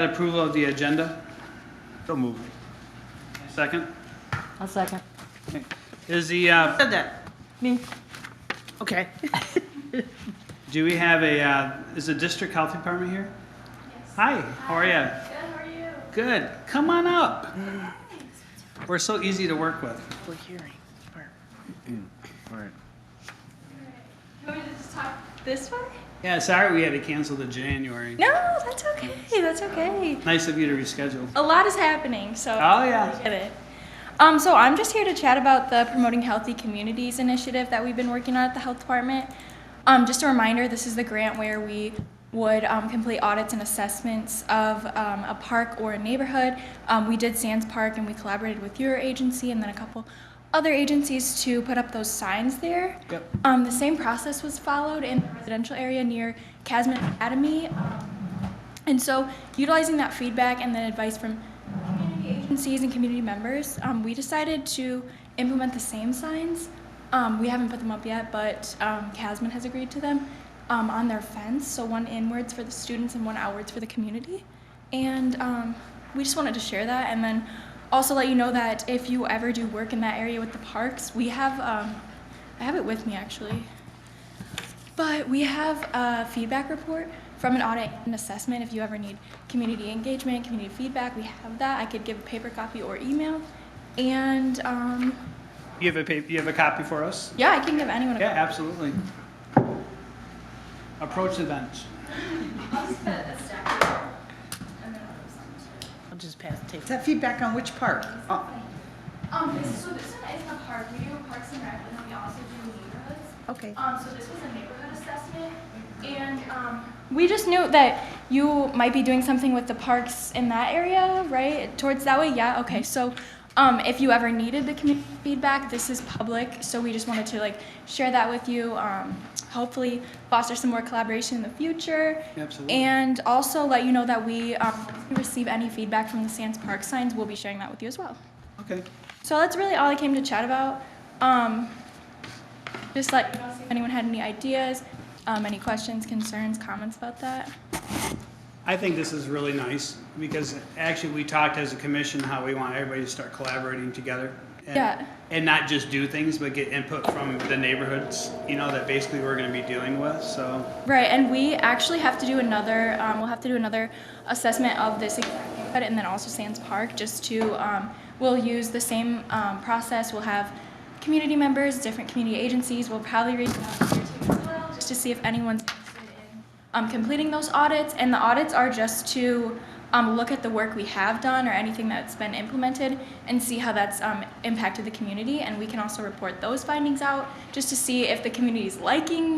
Approval of the agenda. So moved. Second. I'll second. Okay. Is the, Said that. Me. Okay. do we have is the district health department here? Yes. Hi, how are you? Good, how are you? Good. Come on up. We're so easy to work with. Public hearing. All right. You want me to just talk this way? Yeah, sorry we had to cancel the January. No, that's okay. That's okay. Nice of you to reschedule. A lot is happening, so Oh, yeah. I get it. So I'm just here to chat about the Promoting Healthy Communities initiative that we've been working on at the health department. Just a reminder, this is the grant where we would complete audits and assessments of a park or a neighborhood. We did Sands Park, and we collaborated with your agency and then a couple other agencies to put up those signs there. Yep. The same process was followed in the residential area near Casman Academy. And so utilizing that feedback and then advice from community agencies and community members, we decided to implement the same signs. We haven't put them up yet, but Casman has agreed to them on their fence. So one inwards for the students and one outwards for the community. And we just wanted to share that, and then also let you know that if you ever do work in that area with the parks, we have, I have it with me actually, but we have a feedback report from an audit and assessment. If you ever need community engagement, community feedback, we have that. I could give a paper copy or email. And You have a copy for us? yeah, I can give anyone a Yeah, copy. absolutely. Approach the bench. I'll just put a stack here, and then I'll just I'll just pass the tape. Is that feedback on which part? so this one is the park. We do Parks and Rec, and then we also do neighborhoods. Okay. So this was a neighborhood assessment, and we just knew that you might be doing something with the parks in that area, right? Towards that way, yeah. Okay, so if you ever needed the community feedback, this is public, so we just wanted to like share that with you. Hopefully, foster some more collaboration in the future. Absolutely. And also let you know that we receive any feedback from the Sands Park signs. We'll be sharing that with you as well. Okay. So that's really all I came to chat about. Just let you know, see if anyone had any ideas, any questions, concerns, comments about that. I think this is really nice because actually we talked as a commission how we want everybody to start collaborating together. And, Yeah. And not just do things, but get input from the neighborhoods, that basically we're going to be dealing with, so. Right, and we actually have to do another, we'll have to do another assessment of this neighborhood and then also Sands Park just to, we'll use the same process. We'll have community members, different community agencies. We'll probably reach out to your team as well just to see if anyone's interested in completing those audits. And the audits are just to look at the work we have done or anything that's been implemented and see how that's impacted the community. And we can also report those findings out just to see if the community is liking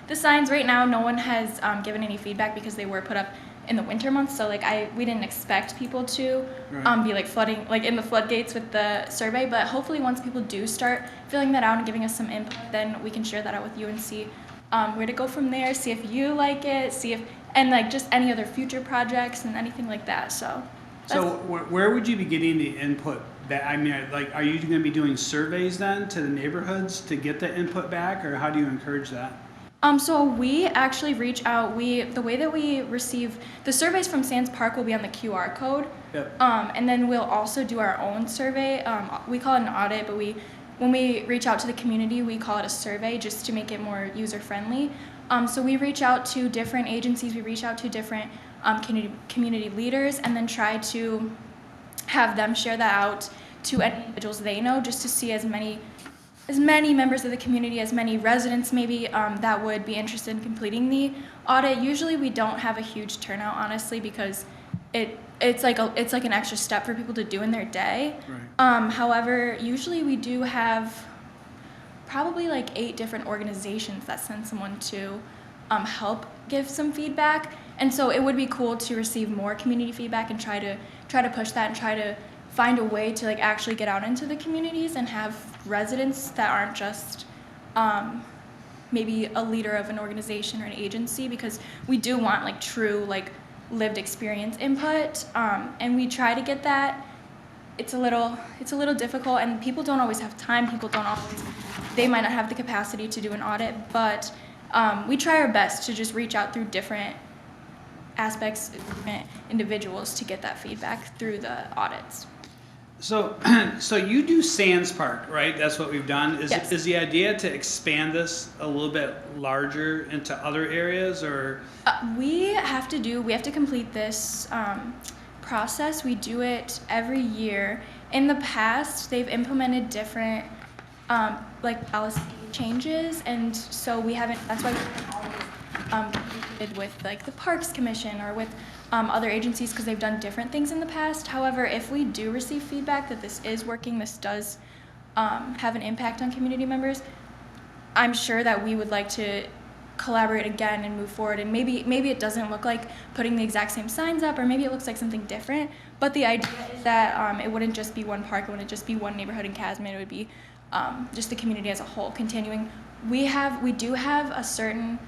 the signs. Right now, no one has given any feedback because they were put up in the winter months. So we didn't expect people to be flooding in the floodgates with the survey. But hopefully once people do start filling that out and giving us some input, then we can share that out with you and see where to go from there, see if you like it, see if, and just any other future projects and anything like that. So Where would you be getting the input? Are you going to be doing surveys then to the neighborhoods to get the input back, or how do you encourage that? So we actually reach out. The way that we receive the surveys from Sands Park will be on the QR code. Yep. And then we'll also do our own survey. We call it an audit, but when we reach out to the community, we call it a survey just to make it more user-friendly. So we reach out to different agencies, we reach out to different community leaders, and then try to have them share that out to any individuals they know, just to see as many members of the community, as many residents maybe that would be interested in completing the audit. Usually we don't have a huge turnout, honestly, because it's like an extra step for people to do in their day. Right. However, usually we do have probably 8 different organizations that send someone to help give some feedback, and so it would be cool to receive more community feedback and try to push that and try to find a way to actually get out into the communities and have residents that aren't just maybe a leader of an organization or an agency, because we do want true lived experience input, and we try to get that. It's a little difficult, and people don't always have time. They might not have the capacity to do an audit, but we try our best to just reach out through different aspects, different individuals to get that feedback through the audits. So, so you do Sands Park, right? That's what we've done. Yes. Is the idea to expand this a little bit larger into other areas, or? We have to complete this process. We do it every year. In the past, they've implemented different like policy changes, and so we haven't. That's why we haven't always communicated with like the Parks Commission or with other agencies, because they've done different things in the past. However, if we do receive feedback that this is working, this does have an impact on community members, I'm sure that we would like to collaborate again and move forward. And maybe it doesn't look like putting the exact same signs up, or maybe it looks like something different. But the idea is that it wouldn't just be one park, it wouldn't just be one neighborhood in Casman. It would be just the community as a whole continuing. We do have a certain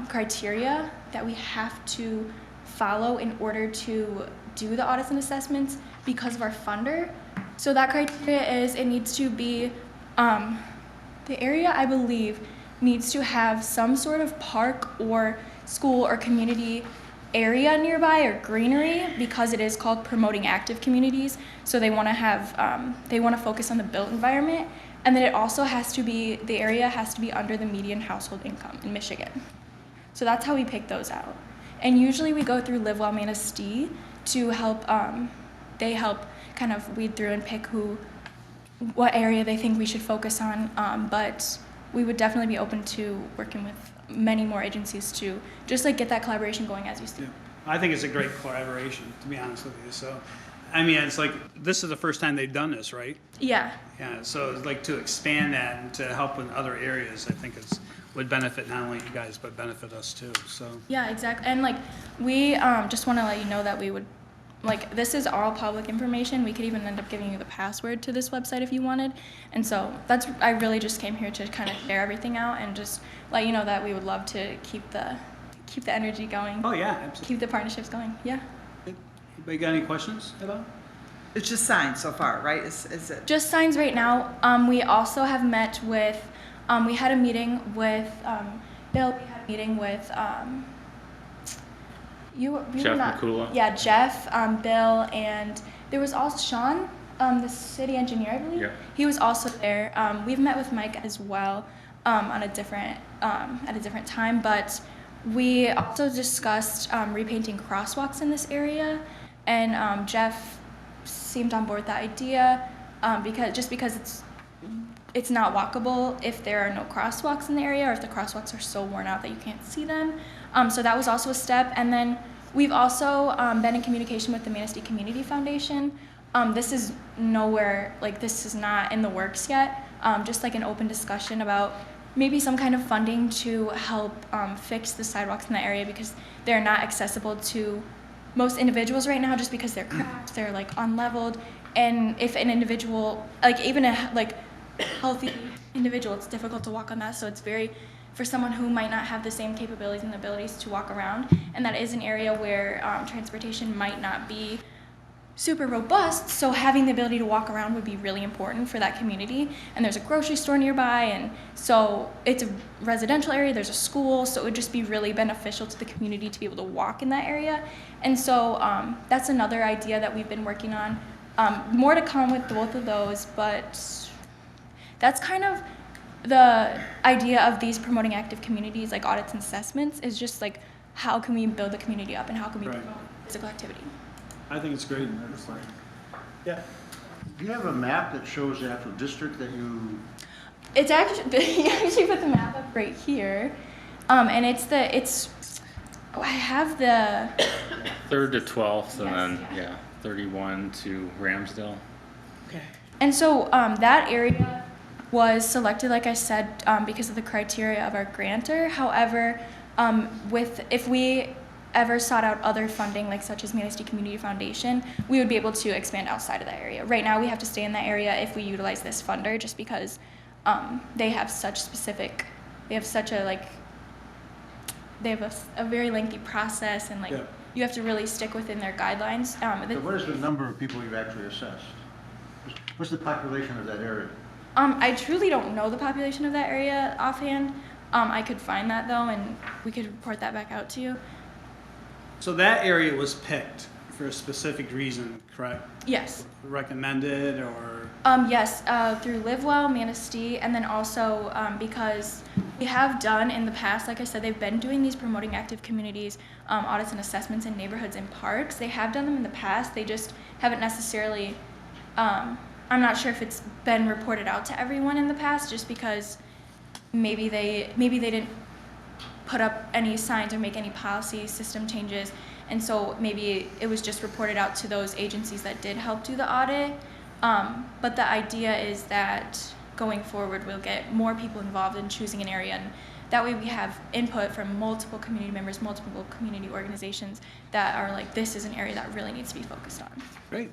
criteria that we have to follow in order to do the audits and assessments because of our funder. So that criteria is it needs to be, the area I believe needs to have some sort of park or school or community area nearby or greenery, because it is called promoting active communities. So they want to have, they want to focus on the built environment. And then it also has to be, the area has to be under the median household income in Michigan. So that's how we pick those out. And usually we go through Live Well Manistee to help, they help kind of weed through and pick what area they think we should focus on. But we would definitely be open to working with many more agencies to just like get that collaboration going as you see. Yeah. I think it's a great collaboration, to be honest with you. So, I mean, it's like, this is the first time they've done this, right? Yeah. Yeah, so it's like to expand that and to help in other areas, I think would benefit not only you guys, but benefit us too, so. Yeah, exactly. And like, we just want to let you know that we would, like, this is all public information. We could even end up giving you the password to this website if you wanted. And so I really just came here to kind of share everything out and just let you know that we would love to keep the energy going. Oh, yeah, absolutely. Keep the partnerships going. Yeah. Anybody got any questions about? It's just signs so far, right? Is it? Just signs right now. We also have met with, we had a meeting with Bill. We had a meeting with you Jeff were not, McCullough. Yeah, Jeff, Bill, and there was also Sean, the city engineer, I believe. Yeah. He was also there. We've met with Mike as well on a different at a different time, but we also discussed repainting crosswalks in this area, and Jeff seemed on board with that idea because it's not walkable if there are no crosswalks in the area, or if the crosswalks are so worn out that you can't see them. So that was also a step. And then we've also been in communication with the Manistee Community Foundation. This is nowhere, like this is not in the works yet. Just like an open discussion about maybe some kind of funding to help fix the sidewalks in the area, because they're not accessible to most individuals right now, just because they're cracked, they're like unleveled. And if an individual, like even a healthy individual, it's difficult to walk on that. So it's for someone who might not have the same capabilities and abilities to walk around. And that is an area where transportation might not be super robust, so having the ability to walk around would be really important for that community. And there's a grocery store nearby, and so it's a residential area, there's a school, so it would just be really beneficial to the community to be able to walk in that area. And so that's another idea that we've been working on. More to come with both of those, but that's kind of the idea of these promoting active communities, like audits and assessments, is just like, how can we build the community up and how can we Right. promote physical activity? I think it's great. Yeah. Do you have a map that shows the actual district that you? It's actually, you actually put the map up right here, and I have the, 3rd to 12th, and Yes, then, yeah, 31 to Ramsdale. Okay. and so that area was selected, like I said, because of the criteria of our grantor. However, if we ever sought out other funding, like such as Manistee Community Foundation, we would be able to expand outside of that area. Right now, we have to stay in that area if we utilize this funder, just because they have a very lengthy process, and Yeah. you have to really stick within their guidelines. So what is the number of people you've actually assessed? What's the population of that area? I truly don't know the population of that area offhand. I could find that though, and we could report that back out to you. So that area was picked for a specific reason, correct? Yes. Recommended or? Yes, through LiveWell, Manistee, and then also because we have done in the past, like I said, they've been doing these promoting active communities audits and assessments in neighborhoods and parks. They have done them in the past. They just haven't necessarily. I'm not sure if it's been reported out to everyone in the past, just because maybe they didn't put up any signs or make any policy system changes, and so maybe it was just reported out to those agencies that did help do the audit. But the idea is that going forward, we'll get more people involved in choosing an area, and that way we have input from multiple community members, multiple community organizations that are like, this is an area that really needs to be focused on. Great.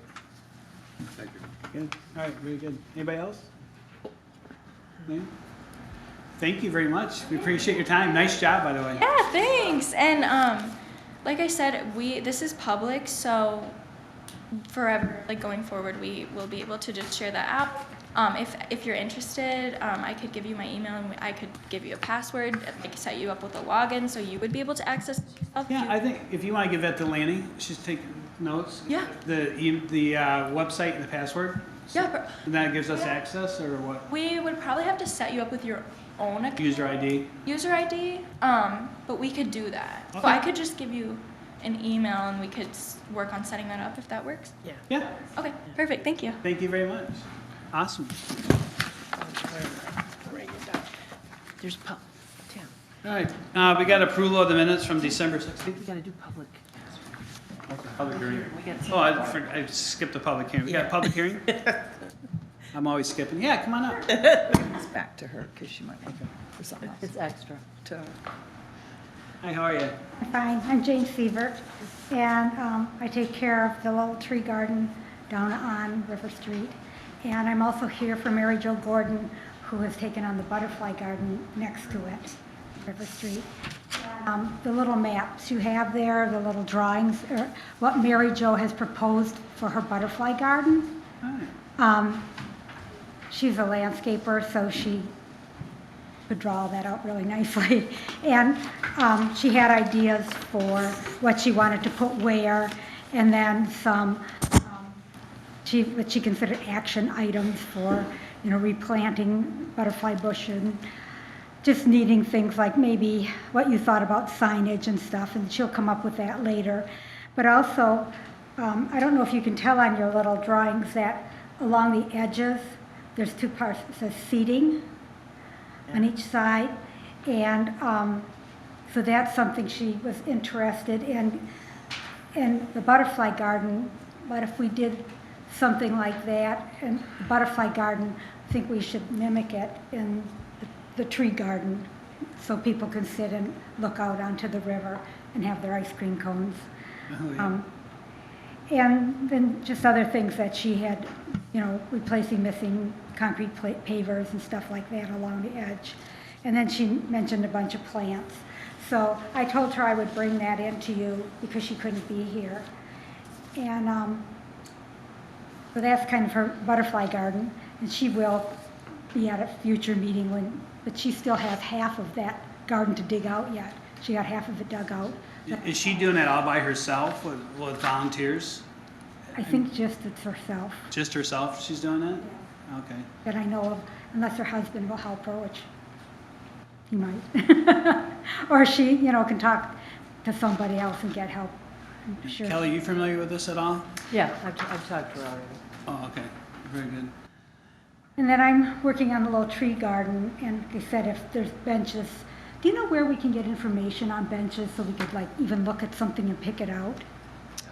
Thank you. Good. All right, very good. Anybody else? No? Thank you very much. We appreciate your time. Nice job, by the way. Yeah, thanks. And like I said, this is public, so forever, like going forward, we will be able to just share that out. If you're interested, I could give you my email and I could give you a password, like set you up with a login, so you would be able to access yourself. Yeah, I think if you want to give that to Lanny, she's taking notes. Yeah. The website and the password. Yeah, And that gives us access, or what? we would probably have to set you up with your own account. User ID. User ID, but we could do that. So Okay. I could just give you an email and we could work on setting that up if that works. Yeah. Yeah. Okay, perfect, thank you. Thank you very much. Awesome. There's Tim, All right. We got approval of the minutes from December 16th. we gotta do public. Public hearing. We got. Oh, I skipped the public hearing. We got a public hearing? I'm always skipping. Yeah, come on up. It's back to her, because she might want for something else. It's extra. To- Hi, how are you? Fine, I'm Jane Sievert, and I take care of the little tree garden down on River Street. And I'm also here for Mary Jo Gordon, who has taken on the butterfly garden next to it, River Street. The little maps you have there, the little drawings, are what Mary Jo has proposed for her butterfly garden. Hi. She's a landscaper, so she could draw that out really nicely. And she had ideas for what she wanted to put where, and then some, what she considered action items for, replanting butterfly bush and just needing things like maybe what you thought about signage and stuff, and she'll come up with that later. But also, I don't know if you can tell on your little drawings that along the edges, there's two parts. It says seating on each side, and so that's something she was interested in the butterfly garden. But if we did something like that in the butterfly garden, I think we should mimic it in the tree garden, so people can sit and look out onto the river and have their ice cream cones. Oh, yeah. And then just other things that she had, replacing missing concrete pavers and stuff like that along the edge. And then she mentioned a bunch of plants. So I told her I would bring that in to you because she couldn't be here. And so that's kind of her butterfly garden, and she will be at a future meeting but she still has half of that garden to dig out yet. She got half of it dug out. Is she doing that all by herself with volunteers? I think just it's herself Just herself she's doing that? Okay. that I know of, unless her husband will help her, which he might. Or she, can talk to somebody else and get help. I'm sure. Kelly, you familiar with this at all? Yeah, I've talked to her already. Oh, okay. Very good. And then I'm working on the little tree garden, and like I said, if there's benches, do you know where we can get information on benches so we could even look at something and pick it out?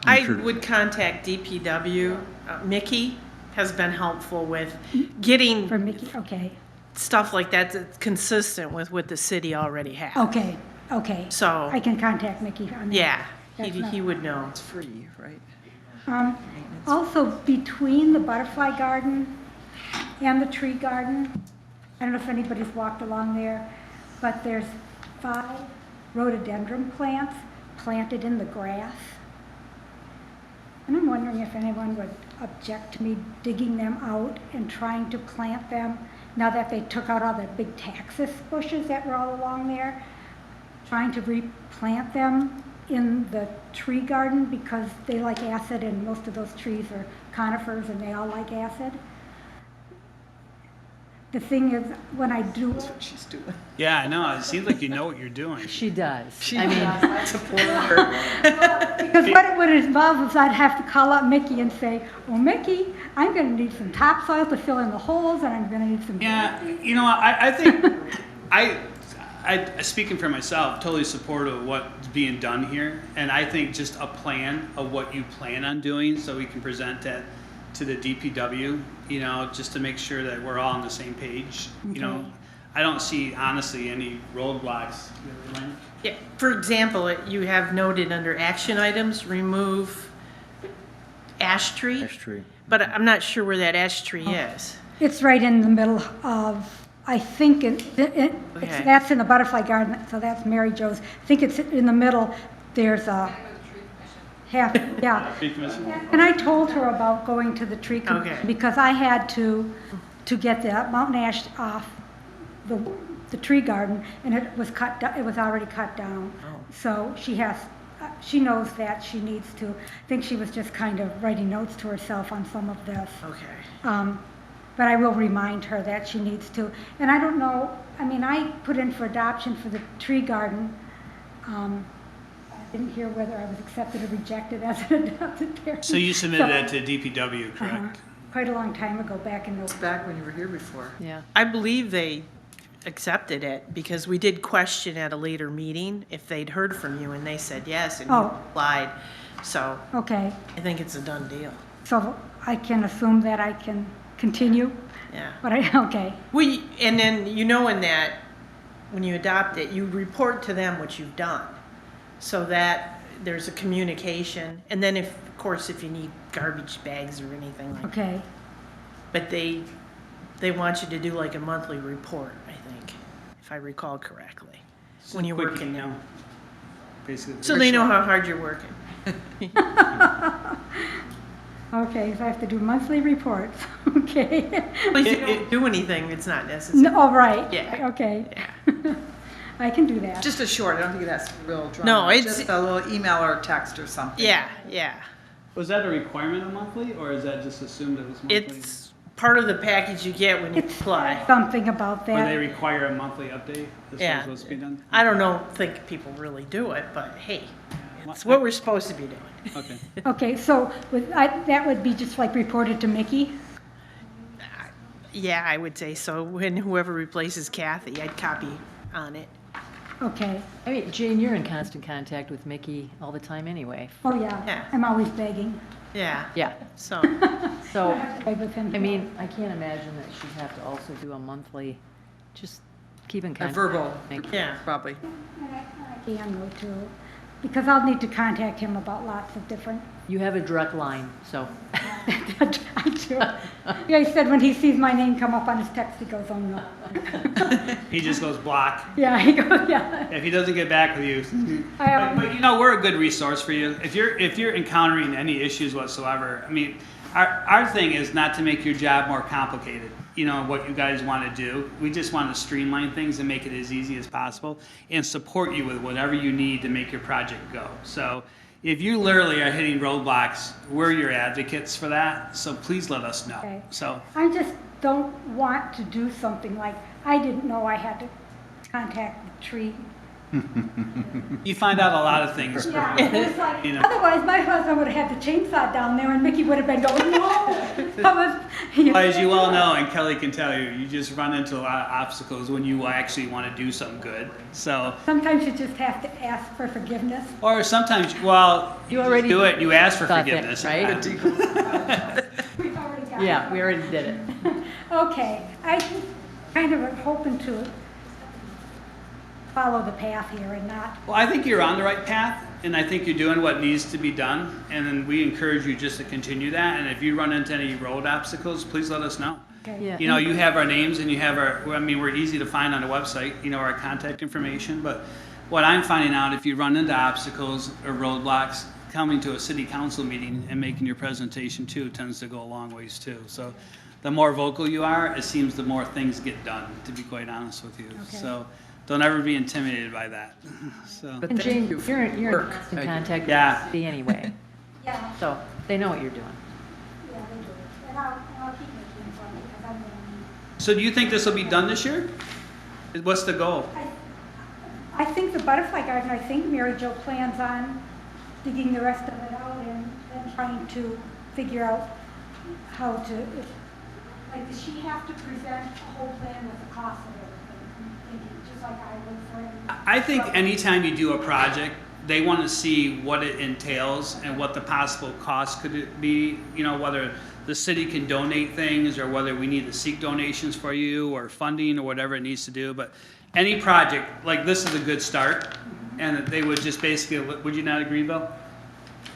I would contact DPW. Mickey has been helpful with getting For Mickey, okay, stuff like that that's consistent with what the city already has. okay. So- I can contact Mickey on that. Yeah, That's he would know. It's free, right? Also, between the butterfly garden and the tree garden, I don't know if anybody's walked along there, but there's 5 rhododendron plants planted in the grass. And I'm wondering if anyone would object to me digging them out and trying to plant them now that they took out all the big taxus bushes that were all along there, trying to replant them in the tree garden because they like acid and most of those trees are conifers and they all like acid. The thing is, when I do, That's what she's doing. Yeah, I know. It seems like you know what you're doing. She does. She I mean, does. Support her. because what it would involve is I'd have to call up Mickey and say, well, Mickey, I'm gonna need some topsoil to fill in the holes and I'm gonna need some. Yeah, you know, I think, speaking for myself, totally supportive of what's being done here. And I think just a plan of what you plan on doing so we can present that to the DPW, you know, just to make sure that we're all on the same page. You know, I don't see honestly any roadblocks. Yeah, for example, you have noted under action items, remove ash tree. Ash tree. But I'm not sure where that ash tree is. It's right in the middle of, I think Okay. that's in the butterfly garden, so that's Mary Jo's. I think it's in the middle, there's a half, yeah. Tree commission? And I told her about going to the tree commission Okay. because I had to get the mountain ash off the tree garden and it was it was already cut down. Oh. So she knows that she needs to, I think she was just kind of writing notes to herself on some of this. Okay. But I will remind her that she needs to. And I don't know, I mean, I put in for adoption for the tree garden. I didn't hear whether I was accepted or rejected as an adopted parent. So you submitted So- that to DPW, correct? Quite a long time ago, back in It's November. back when you were here before. yeah. I believe they accepted it because we did question at a later meeting if they'd heard from you and they said yes and you Oh. applied. So Okay, I think it's a done deal. so I can assume that I can continue, Yeah. but okay, And then you know in that, when you adopt it, you report to them what you've done. So that there's a communication. And then of course, if you need garbage bags or anything like that. okay. But they want you to do like a monthly report, I think, if I recall correctly, when you're Quick, working you there. know, basically. So they know how hard you're working. Okay, so I have to do monthly reports, okay. But if you It- don't do anything, it's not necessary. No, oh, right. Yeah. Okay. I can do that. Just a short, I don't think that's real drama. No, it's- Just a little email or text or something. Yeah, yeah. Was that a requirement of monthly, or is that just assumed it was monthly? It's part of the package you get when you It's apply. something about Or they that. require a monthly update as far Yeah. as what's being done? I don't think people really do it, but hey, it's what we're supposed to be doing. Okay. Okay, so that would be just like reported to Mickey? Yeah, I would say so. When whoever replaces Kathy, I'd copy on it. Okay. I mean, Jane, you're in constant contact with Mickey all the time anyway. Oh, yeah. Yeah. I'm always begging. Yeah. Yeah. So, So, Beg with him. I mean, I can't imagine that she'd have to also do a monthly, just keep in A contact. verbal, Mickey. yeah. probably. I can go too, because I'll need to contact him about lots of different. You have a direct line, so. I do. Yeah, he said when he sees my name come up on his text, he goes, oh no. He just goes block. Yeah, he goes, yeah. If he doesn't get back with you. But you know, we're a good resource for you. If you're encountering any issues whatsoever, I mean, our thing is not to make your job more complicated. You know, what you guys want to do. We just want to streamline things and make it as easy as possible and support you with whatever you need to make your project go. So if you literally are hitting roadblocks, we're your advocates for that. So please let us know. Okay. So I just don't want to do something like, I didn't know I had to contact the tree. you find out a lot of things. Yeah, it's like, You know. otherwise my husband would have had the chainsaw down there and Mickey would have been going, no. That was, As you well know, and Kelly can tell you, you just run into a lot of obstacles when you actually want to do something good. So, Sometimes you just have to ask for forgiveness. or sometimes, well, You just already do it. You ask for thought that, forgiveness, right? We've already got it. Yeah, we already did it. Okay, I just kind of am hoping to follow the path here and not, Well, I think you're on the right path, and I think you're doing what needs to be done. And then we encourage you just to continue that. And if you run into any road obstacles, please let us know. okay. Yeah. You know, you have our names and you have I mean, we're easy to find on the website, you know, our contact information. But what I'm finding out, if you run into obstacles or roadblocks, coming to a city council meeting and making your presentation too tends to go a long ways too. So the more vocal you are, it seems the more things get done, to be quite honest with you. Okay. So Don't ever be intimidated by that. So, But And thank Jane, you for you're your in work. constant contact with Yeah. the city anyway, Yeah, so they know what you're doing. yeah, they do. And I'll keep making fun because I'm gonna need. so do you think this will be done this year? What's the goal? I think the butterfly garden, I think Mary Jo plans on digging the rest of it out and trying to figure out how to, like, does she have to present a whole plan with the cost of everything? Thinking just like I would for any. I think anytime you do a project, they want to see what it entails and what the possible cost could it be, you know, whether the city can donate things or whether we need to seek donations for you or funding or whatever it needs to do. But any project, like this is a good start, and they would just basically, would you not agree, Bill?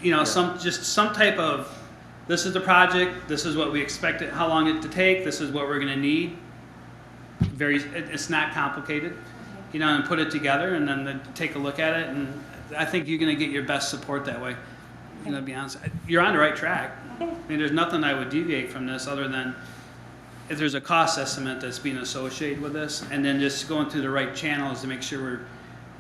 You know, some type of, this is the project, this is what we expect it, how long it to take, this is what we're gonna need. It's not complicated, you know, and put it together and then take a look at it, and I think you're gonna get your best support that way. You know, to be honest, you're on the right track. I mean, there's nothing I would deviate from this other than if there's a cost estimate that's being associated with this, and then just going through the right channels to make sure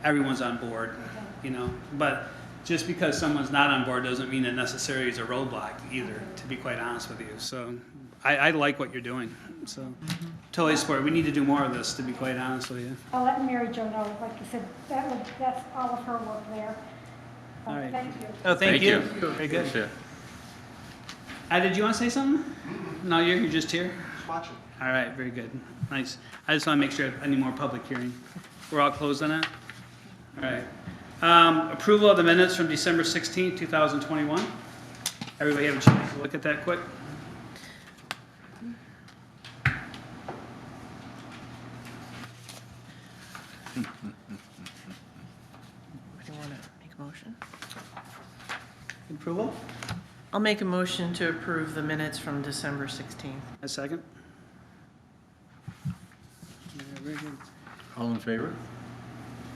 everyone's on board, you know. But just because someone's not on board doesn't mean it necessarily is a roadblock either, to be quite honest with you. So I like what you're doing. So totally support it. We need to do more of this, to be quite honest with you. I'll let Mary Jo know, like I said, that's all of her work there. All right. Thank you. Oh, thank you. you. Very good. Yeah. Did you want to say something? No, you're just here? Just watching. All right, very good. Nice. I just want to make sure any more public hearing. We're all closed on that? All right. Approval of the minutes from December 16th, 2021. Everybody have a chance to look at that quick? Do you want to make a motion? Approval? I'll make a motion to approve the minutes from December 16th. A second? Yeah, very good. All in favor?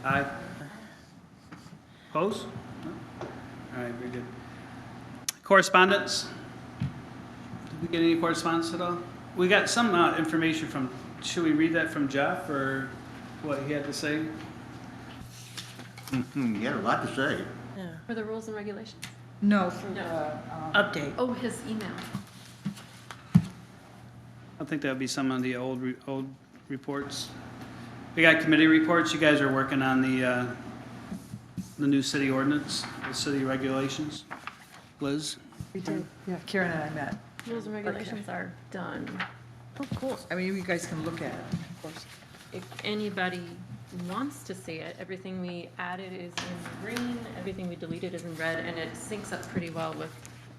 Aye. Opposed? No? All right, very good. Correspondence? Did we get any correspondence at all? We got some information from, should we read that from Jeff, or what he had to say? You had a lot to say. Yeah. For the rules and regulations? No, for No. Update. Oh, his email. I think that would be some of the old reports. We got committee reports. You guys are working on the new city ordinance, the city regulations. Liz? we did, yeah, Karen and I met. Rules and regulations are done. Oh, cool. I mean, you guys can look at it, of course. If anybody wants to see it, everything we added is in green, everything we deleted is in red, and it syncs up pretty well with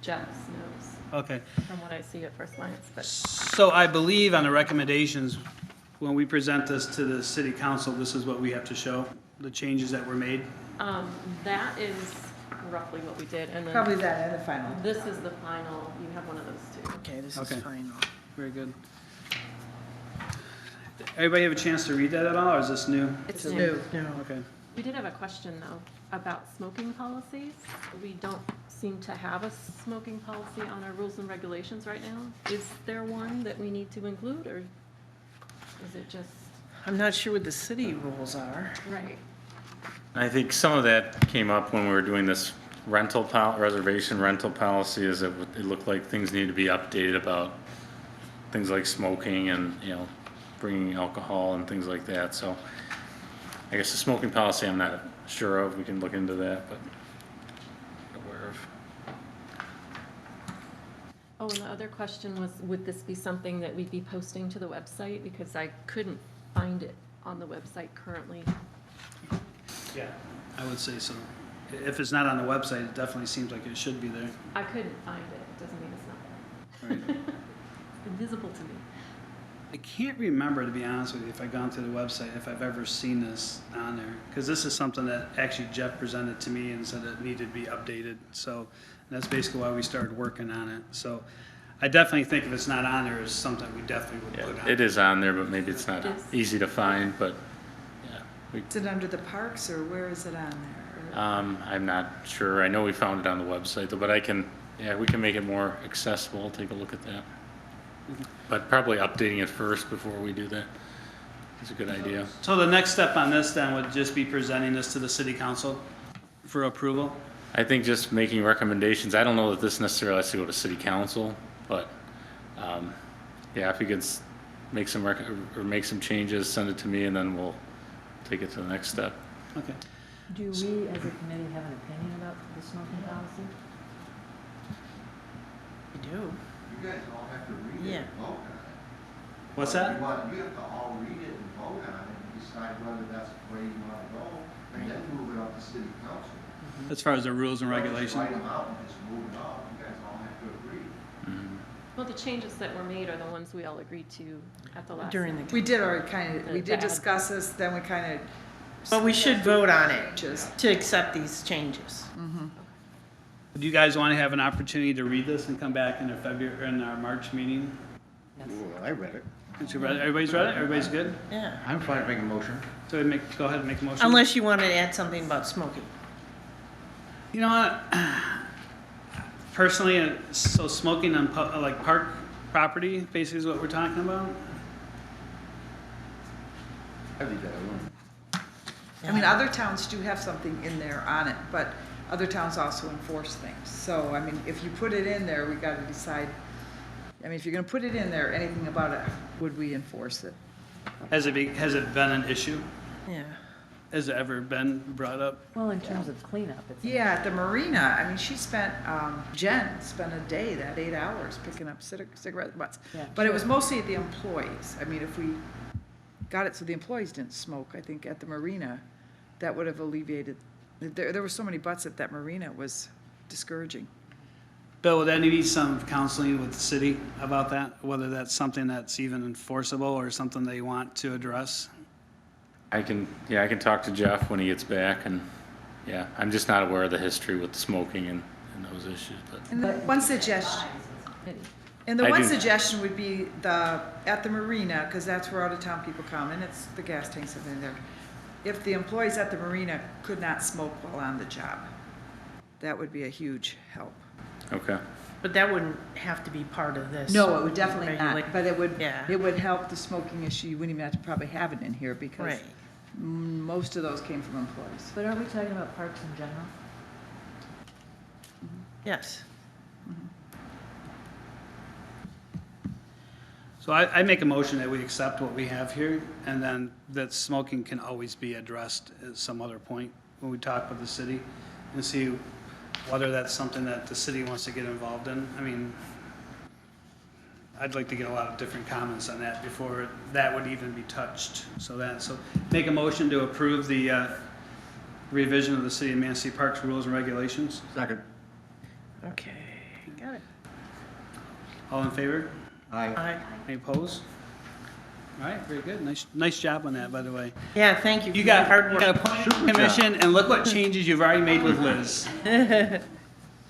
Jeff's notes Okay. from what I see at first glance. But So I believe on the recommendations, when we present this to the city council, this is what we have to show, the changes that were made. that is roughly what we did, and Probably then that and the final. this is the final. You have one of those too. Okay, this Okay. is final. Very good. Everybody have a chance to read that at all, or is this new? It's No. Okay. We did have a question, though, about smoking policies. We don't seem to have a smoking policy on our rules and regulations right now. Is there one that we need to include, or is it just, I'm not sure what the city rules are. right? I think some of that came up when we were doing this reservation rental policy, is that it looked like things need to be updated about things like smoking and, you know, bringing alcohol and things like that. So I guess the smoking policy I'm not sure of. We can look into that, but not aware of. Oh, and the other question was, would this be something that we'd be posting to the website? Because I couldn't find it on the website currently. Yeah. I would say so. If it's not on the website, it definitely seems like it should be there. I couldn't find it. It doesn't mean it's not Right. there. It's invisible to me. I can't remember, to be honest with you, if I've gone through the website, if I've ever seen this on there. Because this is something that actually Jeff presented to me and said it needed to be updated. So that's basically why we started working on it. So I definitely think if it's not on there, it's something we definitely would put on. Yeah, it is on there, but maybe it's not It is. easy to find, but yeah. Is it under the parks or where is it on there? I'm not sure. I know we found it on the website though, but we can make it more accessible. Take a look at that. But probably updating it first before we do that. is a good idea. So the next step on this then would just be presenting this to the city council for approval? I think just making recommendations, I don't know that this necessarily has to go to city council, but, yeah, if you could make some make some changes, send it to me, and then we'll take it to the next step. Okay. Do we as a committee have an opinion about the smoking policy? You do. You guys all have to read it Yeah. and vote on it. What's that? You have to all read it and vote on it and decide whether that's the way you want to go, and then move it up to city council. As far as the rules and Don't just regulations? write them out and just move it up. You guys all have to agree. Well, the changes that were made are the ones we all agreed to at the last. During the, We did already kind of, we The did ad. discuss this, then we kind of. but we should vote on it Just, to accept these changes. Do you guys want to have an opportunity to read this and come back in in our March meeting? Yes. Ooh, I read it. Everybody's read it? Everybody's good? Yeah. I'm fine to make a motion. So go ahead and make a motion. Unless you want to add something about smoking. You know what? Personally, so smoking on like park property basically is what we're talking about. I leave that alone. I mean, other towns do have something in there on it, but other towns also enforce things. So, I mean, if you put it in there, we got to decide, I mean, if you're going to put it in there, anything about it, would we enforce it? Has it been an issue? Yeah. Has it ever been brought up? Well, in terms of cleanup, it's. Yeah, at the marina, I mean, she spent, Jen spent a day, that 8 hours, picking up cigarette butts. Yeah. But it was mostly the employees. I mean, if we got it so the employees didn't smoke, I think at the marina, that would have alleviated, there were so many butts at that marina, it was discouraging. Bill, would that need some counseling with the city about that? Whether that's something that's even enforceable or something they want to address? I can talk to Jeff when he gets back, and, yeah, I'm just not aware of the history with the smoking and those issues, but. And the one suggestion, suggestion would be at the marina, because that's where out-of-town people come, and it's, the gas tanks have been there. If the employees at the marina could not smoke while on the job, that would be a huge help. Okay. But that wouldn't have to be part of this. No, it would definitely not, Regula- but Yeah. it would help the smoking issue. You wouldn't even have to probably have it in here because Right. most of those came from employees. But aren't we talking about parks in general? Yes. So I make a motion that we accept what we have here, and then that smoking can always be addressed at some other point when we talk with the city and see whether that's something that the city wants to get involved in. I mean, I'd like to get a lot of different comments on that before that would even be touched. So make a motion to approve the revision of the City of Manistee Parks Rules and Regulations. Second. Okay. Got it. All in favor? Aye. Any opposed? All right, very good. Nice job on that, by the way. Yeah, thank you. You for got your hard a work. planning commission, and look what changes you've already made with Liz.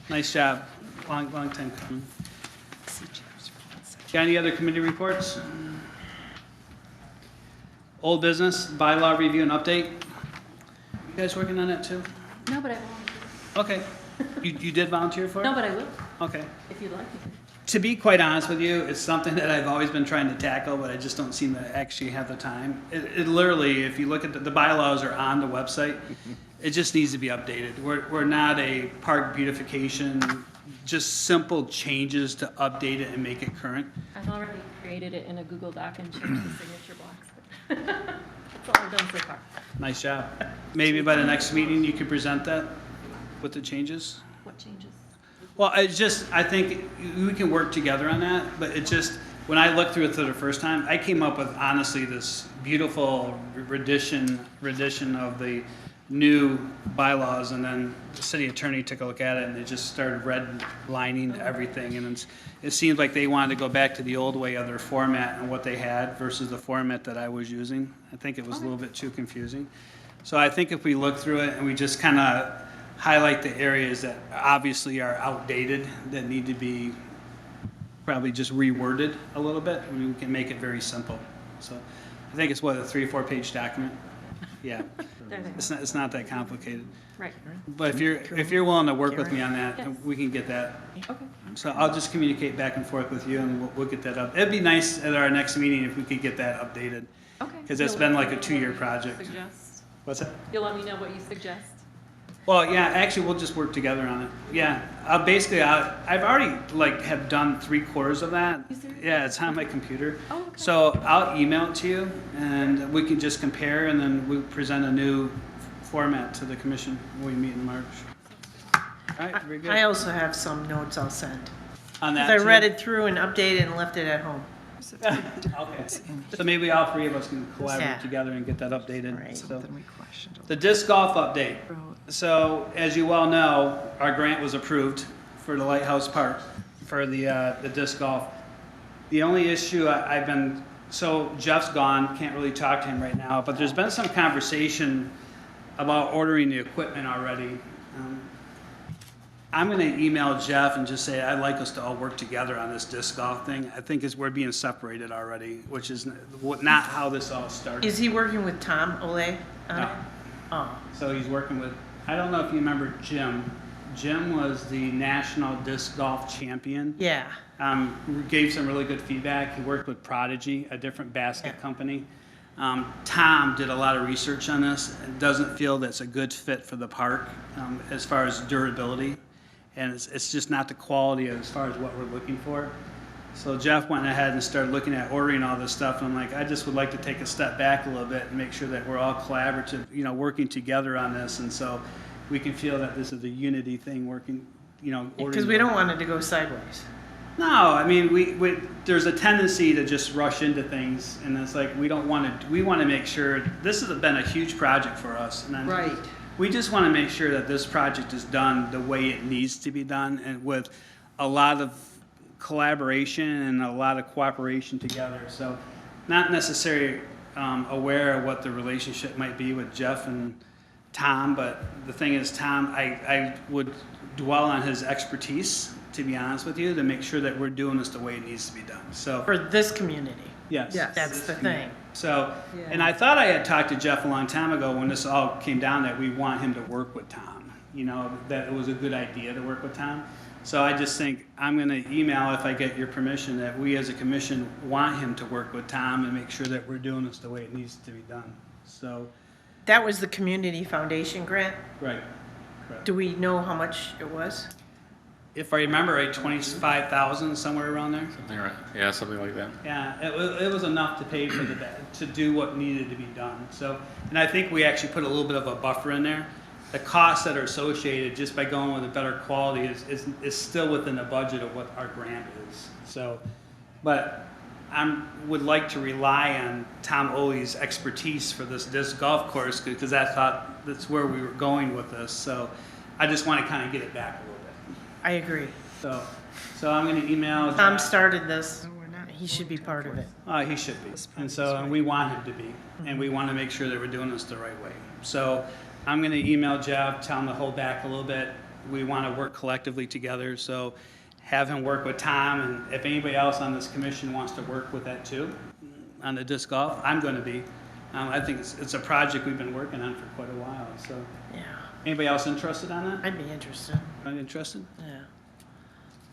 Nice job. Long time coming. Got any other committee reports? Old business, bylaw review and update. You guys working on that too? No, but I won't. Okay. You did volunteer for it? No, but I will, Okay. if you'd like me. To be quite honest with you, it's something that I've always been trying to tackle, but I just don't seem to actually have the time. It literally, if you look at the bylaws are on the website, it just needs to be updated. We're not a park beautification, just simple changes to update it and make it current. I've already created it in a Google Doc and changed the signature blocks. That's all I've done so far. Nice job. Maybe by the next meeting, you could present that with the changes? What changes? Well, I think we can work together on that, but when I looked through it for the first time, I came up with honestly this beautiful rendition of the new bylaws, and then the city attorney took a look at it and they just started redlining everything, and it seems like they wanted to go back to the old way of their format and what they had versus the format that I was using. I think it was a little bit too confusing. So I think if we look through it and we just kind of highlight the areas that obviously are outdated, that need to be probably just reworded a little bit, we can make it very simple. So I think it's a 3 or 4 page document. Yeah, There. it's not that complicated. Right. But if you're willing to work with me on that, we can get that. Okay. So I'll just communicate back and forth with you, and we'll get that up. It'd be nice at our next meeting if we could get that updated. Okay. because it's been like a 2-year project. Suggest? What's that? You'll let me know what you suggest? Well, yeah, actually, we'll just work together on it. Yeah, I've already have done 3/4 of that. You serious? Yeah, it's on my computer. Oh, okay. So I'll email it to you, and we can just compare, and then we present a new format to the commission when we meet in March. All right, very good. I also have some notes I'll send. On that, Because I too? read it through and updated and left it at home. Okay. So maybe all 3 of us can collaborate Yeah. together and get that updated. Right. So. Something we questioned. The disc golf update. So, as you well know, our grant was approved for the Lighthouse Park for the disc golf. The only issue so Jeff's gone, can't really talk to him right now, but there's been some conversation about ordering the equipment already. I'm going to email Jeff and just say I'd like us to all work together on this disc golf thing. I think we're being separated already, which is not how this all started. Is he working with Tom Ole on No. it? Oh, So he's working with, I don't know if you remember Jim. Jim was the national disc golf champion. yeah. Gave some really good feedback. He worked with Prodigy, a different basket company. Tom did a lot of research on this and doesn't feel that's a good fit for the park as far as durability. And it's just not the quality as far as what we're looking for. So Jeff went ahead and started looking at ordering all this stuff, and I'm like, I just would like to take a step back a little bit and make sure that we're all collaborative, working together on this, and so we can feel that this is a unity thing working, Because we don't want it to go sideways. No, I mean, we there's a tendency to just rush into things, and it's like we want to make sure, this has been a huge project for us. And Right. We just want to make sure that this project is done the way it needs to be done, and with a lot of collaboration and a lot of cooperation together. So not necessarily aware of what the relationship might be with Jeff and Tom, but the thing is, Tom, I would dwell on his expertise, to be honest with you, to make sure that we're doing this the way it needs to be done. So For this community. yes. Yes. That's the thing. So, Yeah. and I thought I had talked to Jeff a long time ago when this all came down that we want him to work with Tom. That it was a good idea to work with Tom. So I just think I'm going to email, if I get your permission, that we as a commission want him to work with Tom and make sure that we're doing this the way it needs to be done. So, That was the Community Foundation grant. right. Correct. Do we know how much it was? If I remember right, 25,000, somewhere around there. Something right. Yeah, something like that. Yeah, it was enough to pay for to do what needed to be done. So, and I think we actually put a little bit of a buffer in there. The costs that are associated just by going with a better quality is still within the budget of what our grant is. So, but I would like to rely on Tom Ole's expertise for this disc golf course, because that's where we were going with this. So I just want to kind of get it back a little bit. I agree. So I'm going to email. Tom started this. He should be part of it. He should be. And we want him to be. And we want to make sure that we're doing this the right way. So I'm going to email Jeff, tell him to hold back a little bit. We want to work collectively together. So have him work with Tom. And if anybody else on this commission wants to work with that too, on the disc golf, I'm going to be. I think it's a project we've been working on for quite a while. So Yeah. anybody else interested on that? I'd be interested. Are you interested? Yeah.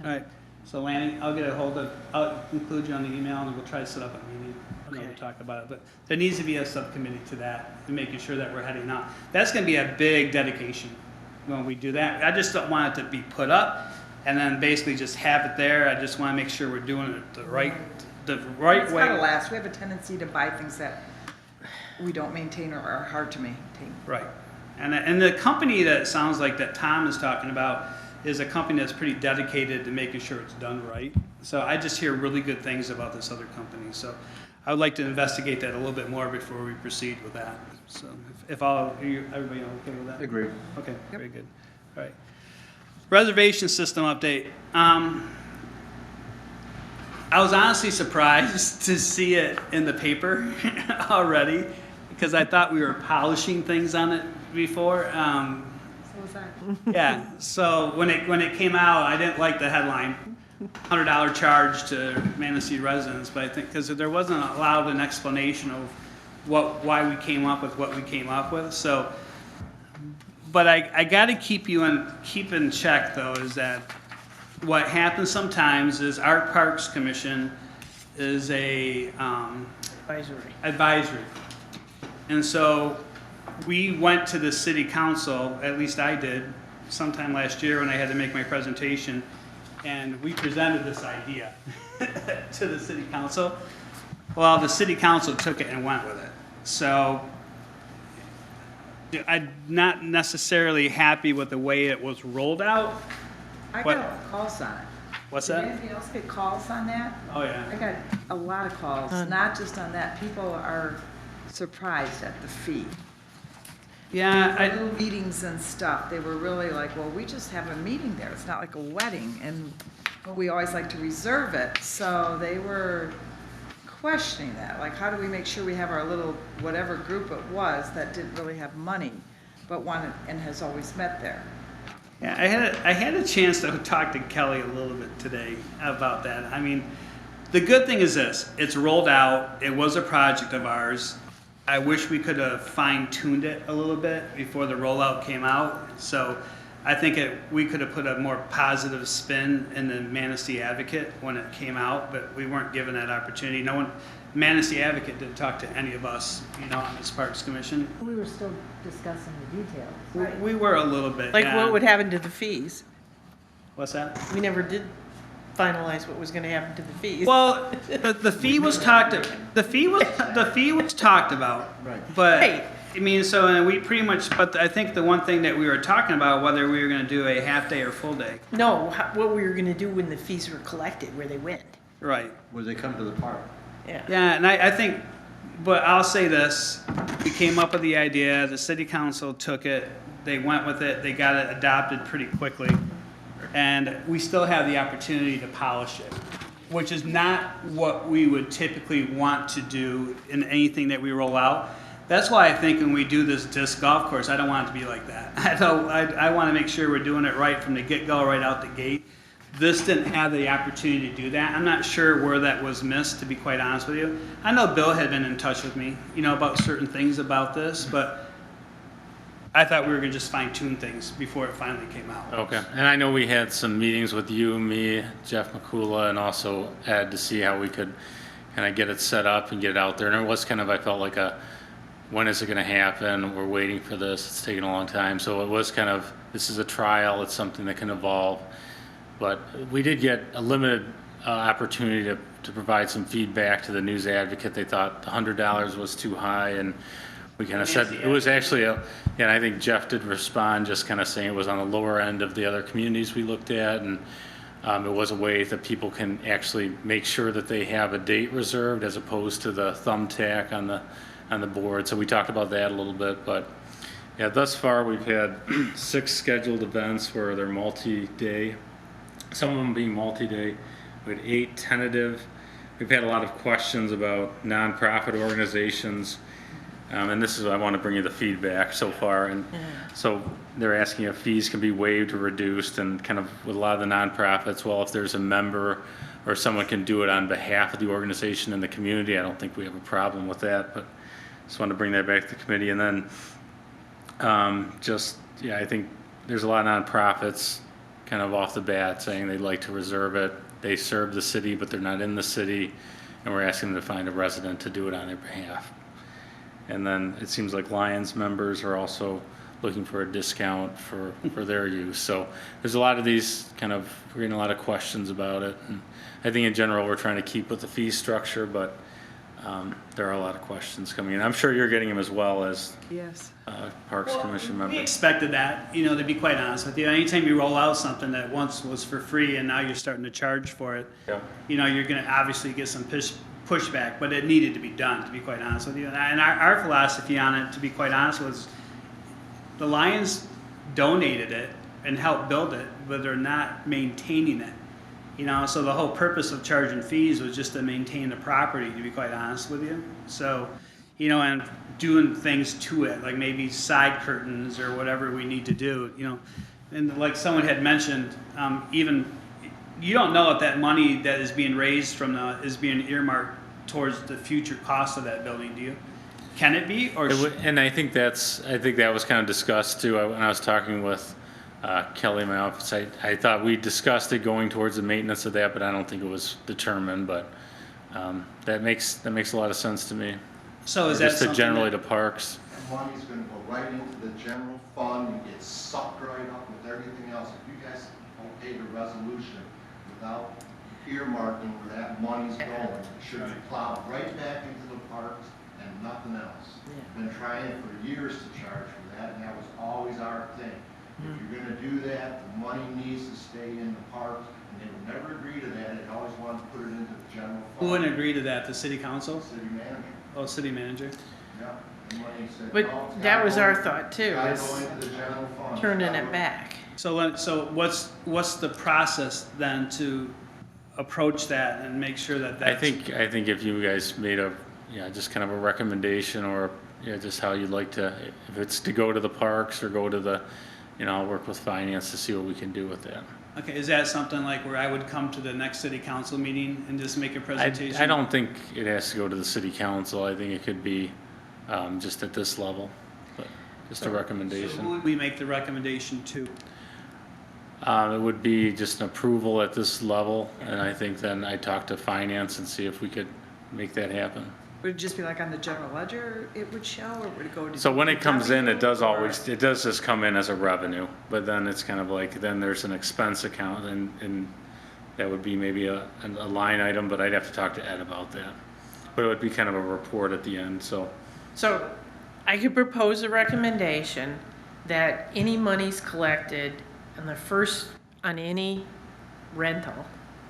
All right. So Lanny, I'll include you on the email, and we'll try to set up a meeting. Okay. To talk about it, but there needs to be a subcommittee to that, and making sure that we're heading out. That's going to be a big dedication when we do that. I just don't want it to be put up and then basically just have it there. I just want to make sure we're doing it the right It's way. gotta last. We have a tendency to buy things that we don't maintain or are hard to maintain. Right. And the company that sounds like that Tom is talking about is a company that's pretty dedicated to making sure it's done right. So I just hear really good things about this other company. So I would like to investigate that a little bit more before we proceed with that. So if everybody okay with that? Agree. Okay, very good. All right. Reservation system update. I was honestly surprised to see it in the paper already, because I thought we were polishing things on it before. So is that? Yeah, so when it came out, I didn't like the headline, $100 charge to Manistee residents, but I think because there wasn't allowed an explanation of why we came up with what we came up with. So, but I got to keep in check though, is that what happens sometimes is our Parks Commission is advisory. And so we went to the city council, at least I did, sometime last year when I had to make my presentation, and we presented this idea to the city council. Well, the city council took it and went with it. So I'm not necessarily happy with the way it was rolled out. I What- got a lot of calls on it. What's Did that? anybody else get calls on that? Oh, I yeah. got a lot of calls, not just on that. People are surprised at the fee. Yeah, Little meetings and stuff, they were really like, well, we just have a meeting there. It's not like a wedding, and we always like to reserve it. So they were questioning that, like, how do we make sure we have our little, whatever group it was that didn't really have money, but wanted, and has always met there. Yeah, I had a chance to talk to Kelly a little bit today about that. I mean, the good thing is this, it's rolled out, it was a project of ours. I wish we could have fine-tuned it a little bit before the rollout came out. So I think we could have put a more positive spin in the Manistee Advocate when it came out, but we weren't given that opportunity. No one, Manistee Advocate didn't talk to any of us, on this Parks Commission. We were still discussing the details. We were a little bit, Like, yeah. what would happen to the fees? What's that? We never did finalize what was gonna happen to the fees. Well, the fee was talked talked about. Right. But Right. I mean, so we pretty much. But I think the one thing that we were talking about, whether we were going to do a half day or full day. No, what we were gonna do when the fees were collected, where they went. Right. When they come to the park. Yeah. Yeah, and I think. But I'll say this: we came up with the idea. The city council took it. They went with it. They got it adopted pretty quickly, and we still have the opportunity to polish it, which is not what we would typically want to do in anything that we roll out. That's why I think when we do this disc golf course, I don't want it to be like that. I want to make sure we're doing it right from the get-go, right out the gate. This didn't have the opportunity to do that. I'm not sure where that was missed, to be quite honest with you. I know Bill had been in touch with me, about certain things about this, but I thought we were going to just fine-tune things before it finally came out. Okay, and I know we had some meetings with you, me, Jeff McCula, and also Ed to see how we could kind of get it set up and get it out there. And it was kind of, I felt like when is it going to happen? We're waiting for this. It's taking a long time. So it was kind of, this is a trial. It's something that can evolve. But we did get a limited opportunity to provide some feedback to the News Advocate. They thought the $100 was too high, and we kind of said it was actually and I think Jeff did respond, just kind of saying it was on the lower end of the other communities we looked at, and it was a way that people can actually make sure that they have a date reserved as opposed to the thumbtack on the board. So we talked about that a little bit, but yeah, thus far we've had 6 scheduled events where they're multi-day, some of them being multi-day. We had 8 tentative. We've had a lot of questions about nonprofit organizations. And this is, I want to bring you the feedback so far. And so they're asking if fees can be waived or reduced, and kind of with a lot of the nonprofits, well, if there's a member or someone can do it on behalf of the organization and the community, I don't think we have a problem with that, but just want to bring that back to the committee. And then I think there's a lot of nonprofits kind of off the bat saying they'd like to reserve it. They serve the city, but they're not in the city, and we're asking them to find a resident to do it on their behalf. And then it seems like Lions members are also looking for a discount for their use. So there's a lot of these we're getting a lot of questions about it. And I think in general we're trying to keep with the fee structure, but there are a lot of questions coming in. I'm sure you're getting them as well as Yes. Parks Commission We members. expected that, to be quite honest with you. Anytime you roll out something that once was for free and now you're starting to charge for it, Yeah. you're going to obviously get some pushback, but it needed to be done, to be quite honest with you. And our philosophy on it, to be quite honest, was the Lions donated it and helped build it, but they're not maintaining it. So the whole purpose of charging fees was just to maintain the property, to be quite honest with you. So, and doing things to it, like maybe side curtains or whatever we need to do, And like someone had mentioned, even you don't know if that money that is being raised from is being earmarked towards the future cost of that building, do you? Can it be, or? And I think that was kind of discussed too when I was talking with Kelly in my office. I thought we discussed it going towards the maintenance of that, but I don't think it was determined. But That makes a lot of sense to me. So is Or that just to something generally that- to parks? Money's gonna go right into the general fund and get sucked right up with everything else. If you guys okayed a resolution without earmarking where that money's going, it should be plowed right back into the parks and nothing else. Been trying for years to charge for that, and that was always our thing. If you're gonna do that, the money needs to stay in the parks, and they would never agree to that. They always wanted to put it into the general fund. Who wouldn't agree to that? The city council? City manager, Oh, city manager? yeah. And money said, But "No, it's that gotta was go- our thought too, gotta is go into the general fund. turning Gotta it go- back. So what's the process then to approach that and make sure that I that's? think if you guys made a, just kind of a recommendation or, just how you'd like to, if it's to go to the parks or go to the, I'll work with finance to see what we can do with that. Okay, is that something like where I would come to the next city council meeting and just make a presentation? I don't think it has to go to the city council. I think it could be, just at this level, but just a So who recommendation. would we make the recommendation to? It would be just an approval at this level, and I think then I talk to finance and see if we could make that happen. Would it just be like on the general ledger it would show, or would it go to? So when it comes in, it does DPW, or- it does just come in as a revenue, but then it's kind of like, then there's an expense account, and that would be maybe a line item, but I'd have to talk to Ed about that. But it would be kind of a report at the end, so. So I could propose a recommendation that any monies collected on any rental,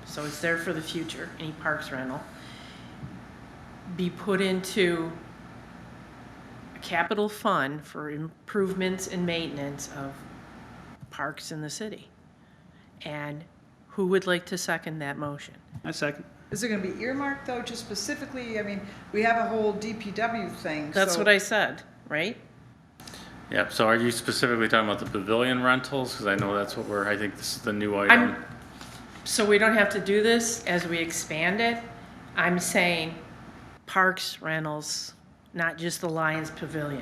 so it's there for the future, any parks rental, be put into a capital fund for improvements and maintenance of parks in the city. And who would like to second that motion? I second. Is it gonna be earmarked though, just specifically, I mean, we have a whole DPW thing, That's so- what I said, right? Yeah, so are you specifically talking about the pavilion rentals? Because I know that's what I think this is the new item. So we don't have to do this as we expand it. I'm saying parks rentals, not just the Lions Pavilion.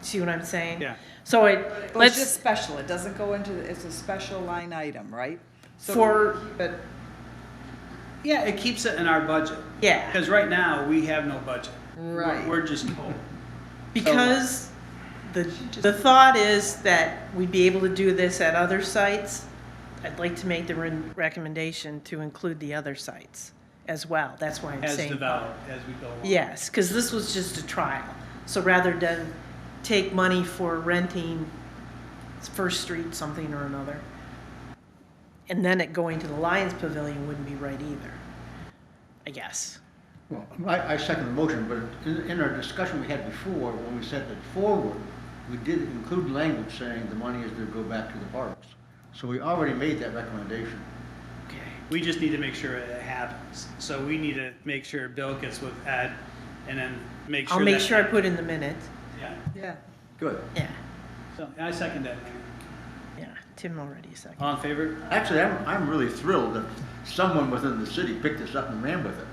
See what I'm saying? Yeah. So Well, it's just let's, special, it doesn't go into, it's a special line item, right? So For- But, Yeah, it keeps it in our budget. yeah, Because right now, we have no budget. Right. We're just told. because the thought is that we'd be able to do this at other sites. I'd like to make the recommendation to include the other sites as well. That's why I'm As saying. developed, as we go along. Yes, because this was just a trial. So rather than take money for renting First Street something or another, and then it going to the Lions Pavilion wouldn't be right either, I guess. Well, I second the motion, but in our discussion we had before, when we sent it forward, we did include language saying the money is to go back to the parks. So we already made that recommendation. Okay. We just need to make sure it happens. So we need to make sure Bill gets with Ed and then make sure I'll make that- sure I put in the minutes. Yeah. yeah, Good. Yeah, So I second that. yeah, Tim already seconded. All in favor? Actually, I'm really thrilled that someone within the city picked this up and ran with it.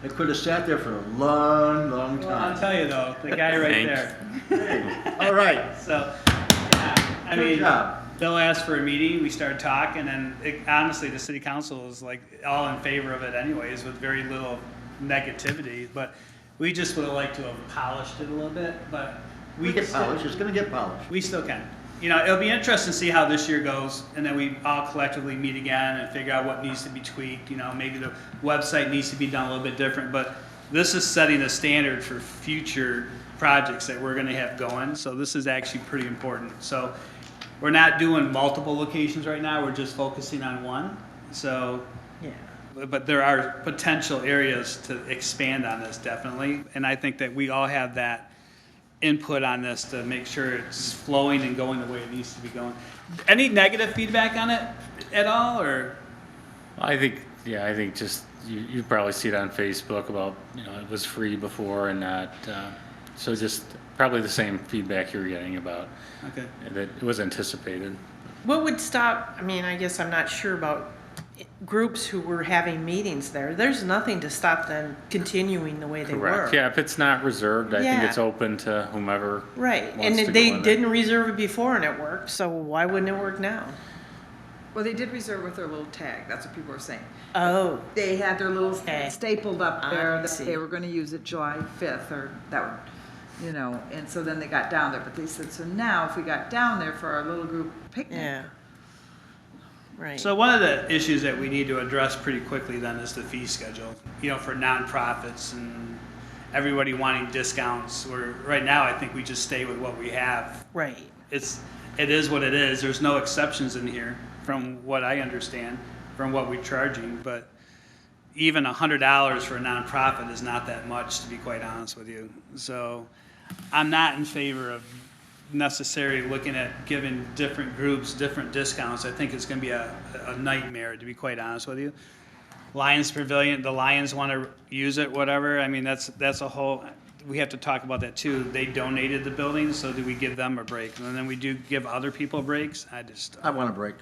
It could have sat there for a long, long Well, I'll time. tell you though, the guy right Thanks. there. All right. So, yeah, I Good mean, job. Bill asked for a meeting, we started talking, and honestly, the city council is like all in favor of it anyways, with very little negativity, but we just would have liked to have polished it a little bit, but We get polished, it's gonna get polished. we still can. You know, it'll be interesting to see how this year goes, and then we all collectively meet again and figure out what needs to be tweaked. You know, maybe the website needs to be done a little bit different, but this is setting a standard for future projects that we're gonna have going, so this is actually pretty important. So we're not doing multiple locations right now, we're just focusing on one, so, Yeah. but there are potential areas to expand on this definitely, and I think that we all have that input on this to make sure it's flowing and going the way it needs to be going. Any negative feedback on it at all, or? I think just, you probably see it on Facebook about, it was free before and not, so just probably the same feedback you're getting about, Okay. that it was anticipated. What would stop, I mean, I guess I'm not sure about groups who were having meetings there. There's nothing to stop them continuing the way they were. Correct, yeah, if it's not reserved, I think Yeah. it's open to whomever. Right, wants and to they go in there. didn't reserve it before and it worked, so why wouldn't it work now? Well, they did reserve with their little tag, that's what people were saying. Oh, They had their little Okay. stapled up there, I that see. they were gonna use it July 5th, or that would, you know, and so then they got down there, but they said, so now if we got down there for our little group picnic, yeah. Right. So one of the issues that we need to address pretty quickly then is the fee schedule, you know, for nonprofits and everybody wanting discounts, where right now I think we just stay with what we have. Right. It is what it is. There's no exceptions in here from what I understand, from what we're charging, but even $100 for a nonprofit is not that much, to be quite honest with you. So I'm not in favor of necessarily looking at giving different groups different discounts. I think it's going to be a nightmare, to be quite honest with you. Lions Pavilion, the Lions want to use it, whatever. I mean, that's a whole, we have to talk about that too. They donated the building, so do we give them a break? And then we do give other people breaks? I want a break.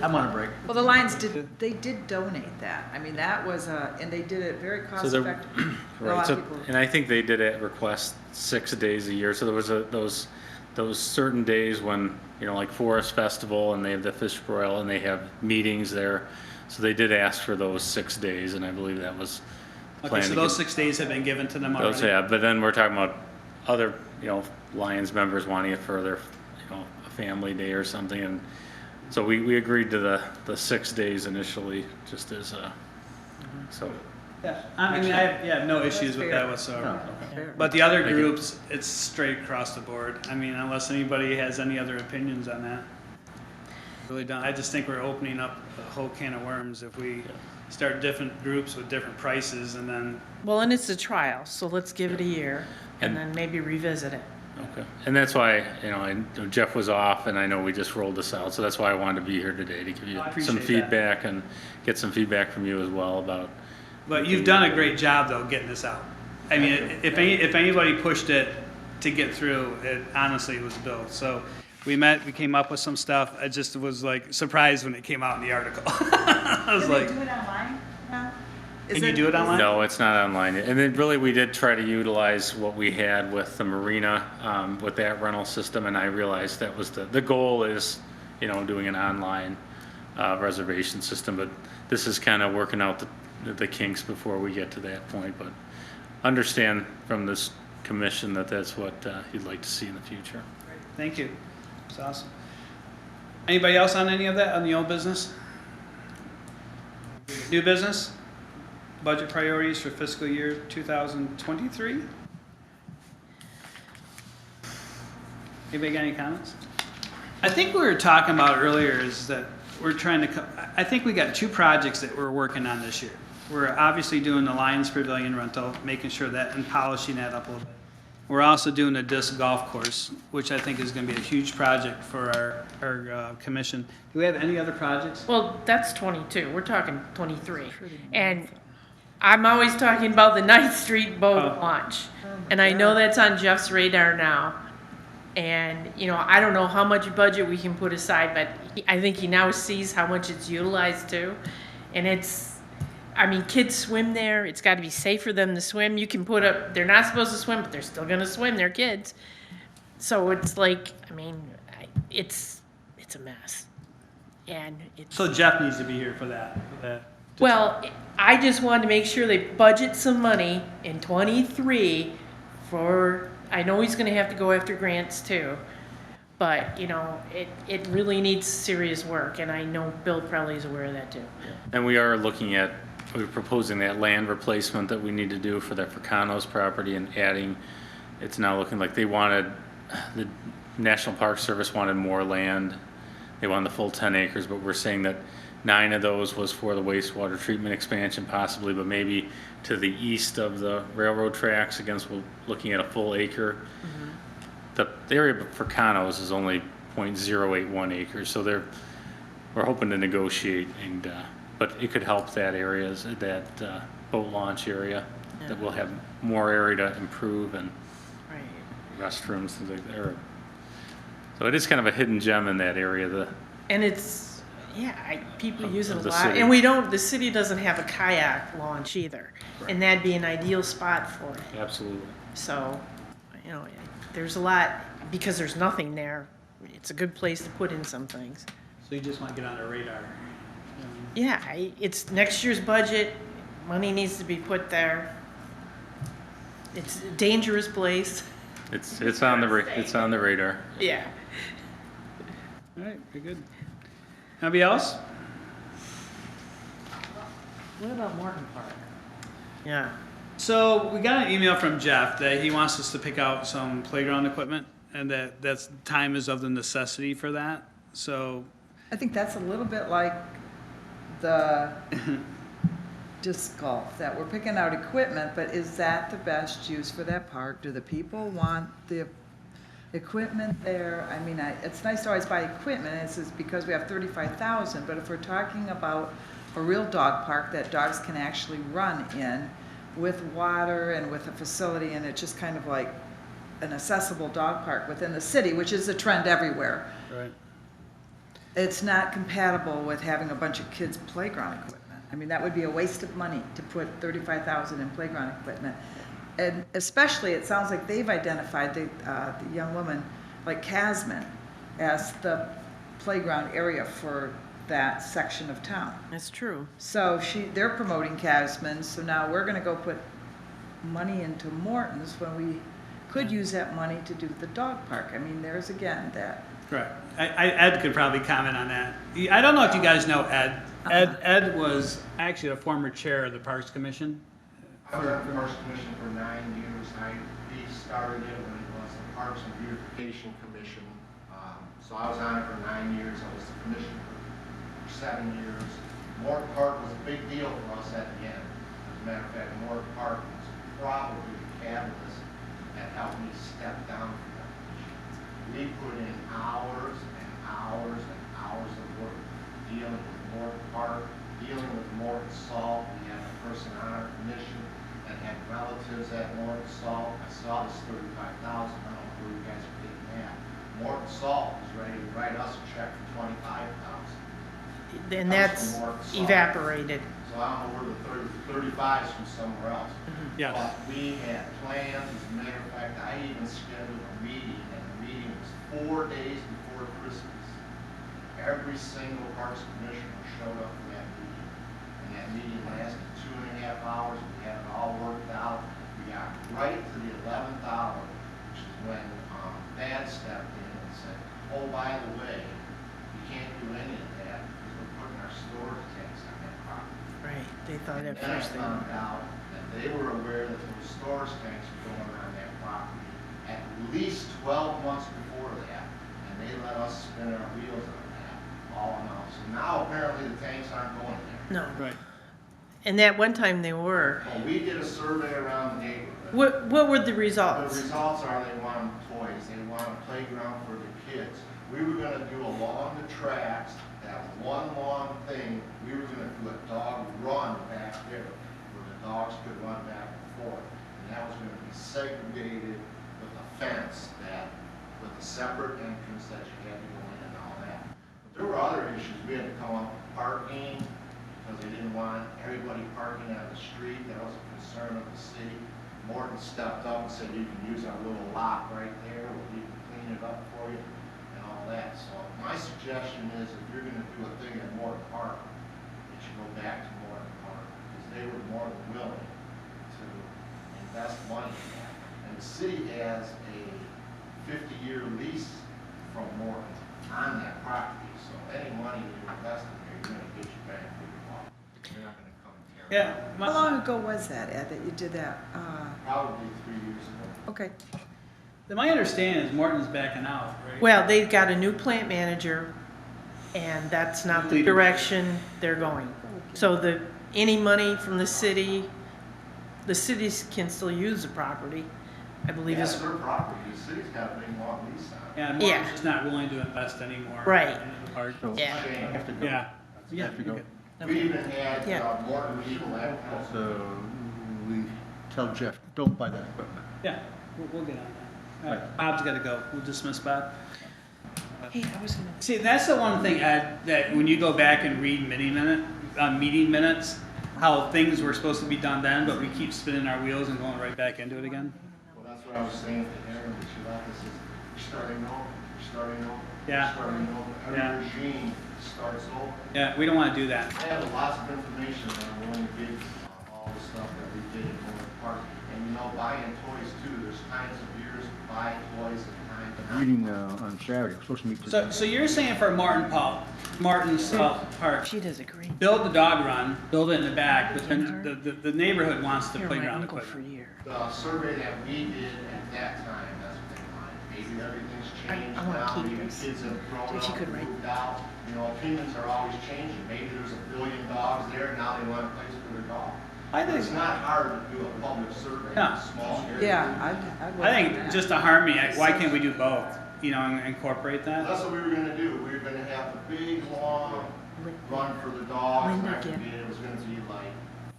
I want a break. well, the Lions did donate that. I mean, that was and they did it very cost So effective. A Right, lot so, of people. and I think they did it request 6 days a year, so there was those certain days when, you know, like Forest Festival, and they have the Fish Broil, and they have meetings there, so they did ask for those 6 days, and I believe that was Okay, planned. so to those get- 6 days have been given to them Those, already? yeah, but then we're talking about other, you know, Lions members wanting it for their, you know, a family day or something, and so we agreed to the 6 days initially, just as a, so. Yeah, I mean, I have no issues with fair. that whatsoever. Fair. But the other Thank you. groups, it's straight across the board. I mean, unless anybody has any other opinions on that. Really don't. I just think we're opening up a whole can of worms if we start different groups with different prices and then, Well, and it's a trial, so let's give it a year and And- then maybe revisit it. Okay, and that's why, you know, I know Jeff was off, and I know we just rolled this out, so that's why I wanted to be here today, to give you I some appreciate that. feedback and get some feedback from you as well about. but you've done a great job though getting this out. I mean, if anybody pushed it to get through, it honestly was Bill. So we met, we came up with some stuff. I just was like surprised when it came out in the article. I was like, do it online now? can you do it online? No, it's not online, and then really, we did try to utilize what we had with the marina, with that rental system, and I realized that was the goal is, you know, doing an online reservation system, but this is kind of working out the kinks before we get to that point, but understand from this commission that that's what you'd like to see in the future. Thank you. It's awesome. Anybody else on any of that, on the old business? New business? Budget priorities for fiscal year 2023? Anybody got any comments? I think we were talking about earlier is that we're trying to, I think we got 2 projects that we're working on this year. We're obviously doing the Lions Pavilion rental, making sure that and polishing that up a little bit. We're also doing the disc golf course, which I think is going to be a huge project for our commission. Do we have any other projects? Well, that's 22. We're talking 23. And I'm always talking about the 9th Street boat Oh. launch. And I know that's on Jeff's radar now. And, you know, I don't know how much budget we can put aside, but I think he now sees how much it's utilized too. And it's, I mean, kids swim there. It's got to be safe for them to swim. You can put up, they're not supposed to swim, but they're still going to swim. They're kids. So it's like, I mean, it's a mess. And it's. So Jeff needs to be here for that. Well, I just wanted to make sure they budget some money in '23 for, I know he's gonna have to go after grants too, but, you know, it really needs serious work, and I know Bill probably is aware of that too. And we are looking at, we're proposing that land replacement that we need to do for that Fracano's property and adding, it's now looking like they wanted, the National Park Service wanted more land. They wanted the full 10 acres, but we're saying that 9 of those was for the wastewater treatment expansion possibly, but maybe to the east of the railroad tracks, against we're looking at a full acre. The area for Fracano's is only 0.081 acres, so we're hoping to negotiate, and but it could help that area, that boat launch area, that we'll have more area to improve, and Right. restrooms, things like that. So it is kind of a hidden gem in that area. And it's, yeah, people use it of a the lot. city. And the city doesn't have a kayak launch either. And that'd be an ideal spot for it. Absolutely. So, you know, there's a lot, because there's nothing there, it's a good place to put in some things. So you just want to get on the radar. Yeah, it's next year's budget, money needs to be put there. It's a dangerous place. It's on the radar. Yeah. All right, very good. Anybody else? What about Morton Park? Yeah. So we got an email from Jeff that he wants us to pick out some playground equipment, and that's time is of the necessity for that. So I think that's a little bit like the disc golf, that we're picking out equipment, but is that the best use for that park? Do the people want the equipment there? I mean, it's nice to always buy equipment, and it's just because we have 35,000, but if we're talking about a real dog park that dogs can actually run in with water and with a facility, and it's just kind of like an accessible dog park within the city, which is a trend everywhere. right. It's not compatible with having a bunch of kids' playground equipment. I mean, that would be a waste of money to put 35,000 in playground equipment. And especially, it sounds like they've identified the young woman, like Casman, as the playground area for that section of town. That's true. So they're promoting Casman, so now we're gonna go put money into Morton's when we could use that money to do the dog park. I mean, there's again that. Right. Ed could probably comment on that. I don't know if you guys know Ed. Ed was actually a former chair of the Parks Commission. I was on the Parks Commission for 9 years. He started it when it was the Parks and Beautification Commission. So I was on it for 9 years. I was the commissioner for 7 years. Morton Park was a big deal for us at the end. As a matter of fact, Morton Park was probably the catalyst that helped me step down from that commission. We put in hours and hours and hours of work dealing with Morton Park, dealing with Morton Salt. We had a person on our commission that had relatives at Morton Salt. I saw this 35,000. I don't know where you guys are getting that. Morton Salt was ready to write us a check for 25,000. And that's evaporated. So I don't know where the 35's from somewhere else. Yeah. But we had plans. As a matter of fact, I even scheduled a meeting, and the meeting was 4 days before Christmas. Every single Parks Commissioner showed up for that meeting. And that meeting lasted 2.5 hours. We had it all worked out. We got right to the 11th hour, which is when Dad stepped in and said, oh, by the way, we can't do any of that because we're putting our storage tanks on that property. Right, they thought And at then I first they found out that they were aware that those storage tanks were going on that property at least 12 months before that, and they let us spin our wheels on that all in all. So now apparently the tanks aren't going there. No. Right. And that one time they were. Well, we did a survey around the neighborhood. What were the The results? results are they want toys, they want a playground for the kids. We were gonna do along the tracks, that one long thing, we were gonna do a dog run back there, where the dogs could run back and forth. And that was gonna be segregated with a fence with a separate entrance that you had to go in and all that. But there were other issues, we had to come up with parking, because they didn't want everybody parking on the street, that was a concern of the city. Morton stepped up and said, you can use our little lot right there, we can clean it up for you, and all that. So my suggestion is, if you're gonna do a thing at Morton Park, it should go back to Morton Park, because they were more than willing to invest money in that. And the city has a 50-year lease from Morton on that property, so any money you invest in there, you're gonna get your bang for your buck. You're not gonna come tear it Yeah. down. How long ago was that, Ed, that you did that? Probably 3 years ago. Okay. My understanding is Morton's backing out, right? Well, they got a new plant manager, and that's not the direction they're going. So any money from the cities can still use the property, I believe Yeah, is. it's their property, the city's got a big long lease on it. And Yeah. Morton's just not willing to invest anymore. Right. into the park. Yeah. Shame. Have to go. Yeah. Yeah. Have to go. We even had Yeah. Morton people at council. So we tell Jeff, don't buy that equipment. Yeah, we'll get on that. All right, Bob's got to go. We'll dismiss Bob. Hey, I was gonna. See, that's the one thing, Ed, that when you go back and read meeting minutes, how things were supposed to be done then, but we keep spinning our wheels and going right back into it again. Well, that's what I was saying to Aaron, when she left us, is you're starting over, you're starting over. Yeah. You're starting over. Yeah. Every regime starts over. Yeah, we don't want to do that. I have lots of information on one of the gigs, all the stuff that we did in North Park. And you know, buying toys too, there's times of years to buy toys and times. Reading on Saturday, we're supposed to meet today. So you're saying for Martin's Park, She does agree. build the dog run, build it in the back, but then the neighborhood wants the You're my playground uncle for equipment. years. The survey that we did at that time, that's what they wanted. Maybe everything's changed I wanna now, keep maybe this. kids have grown If you up, could write- moved out. You know, opinions are always changing. Maybe there's a billion dogs there, now they want a place for their dog. I think- It's not hard to do a public survey in No. a small area. Yeah, I'd work I on think that. just to harm me, why can't we do both? You know, and incorporate that? That's what we were gonna do. We were gonna have the big, long run for the dogs. Linda, and I get- forget, it was gonna be like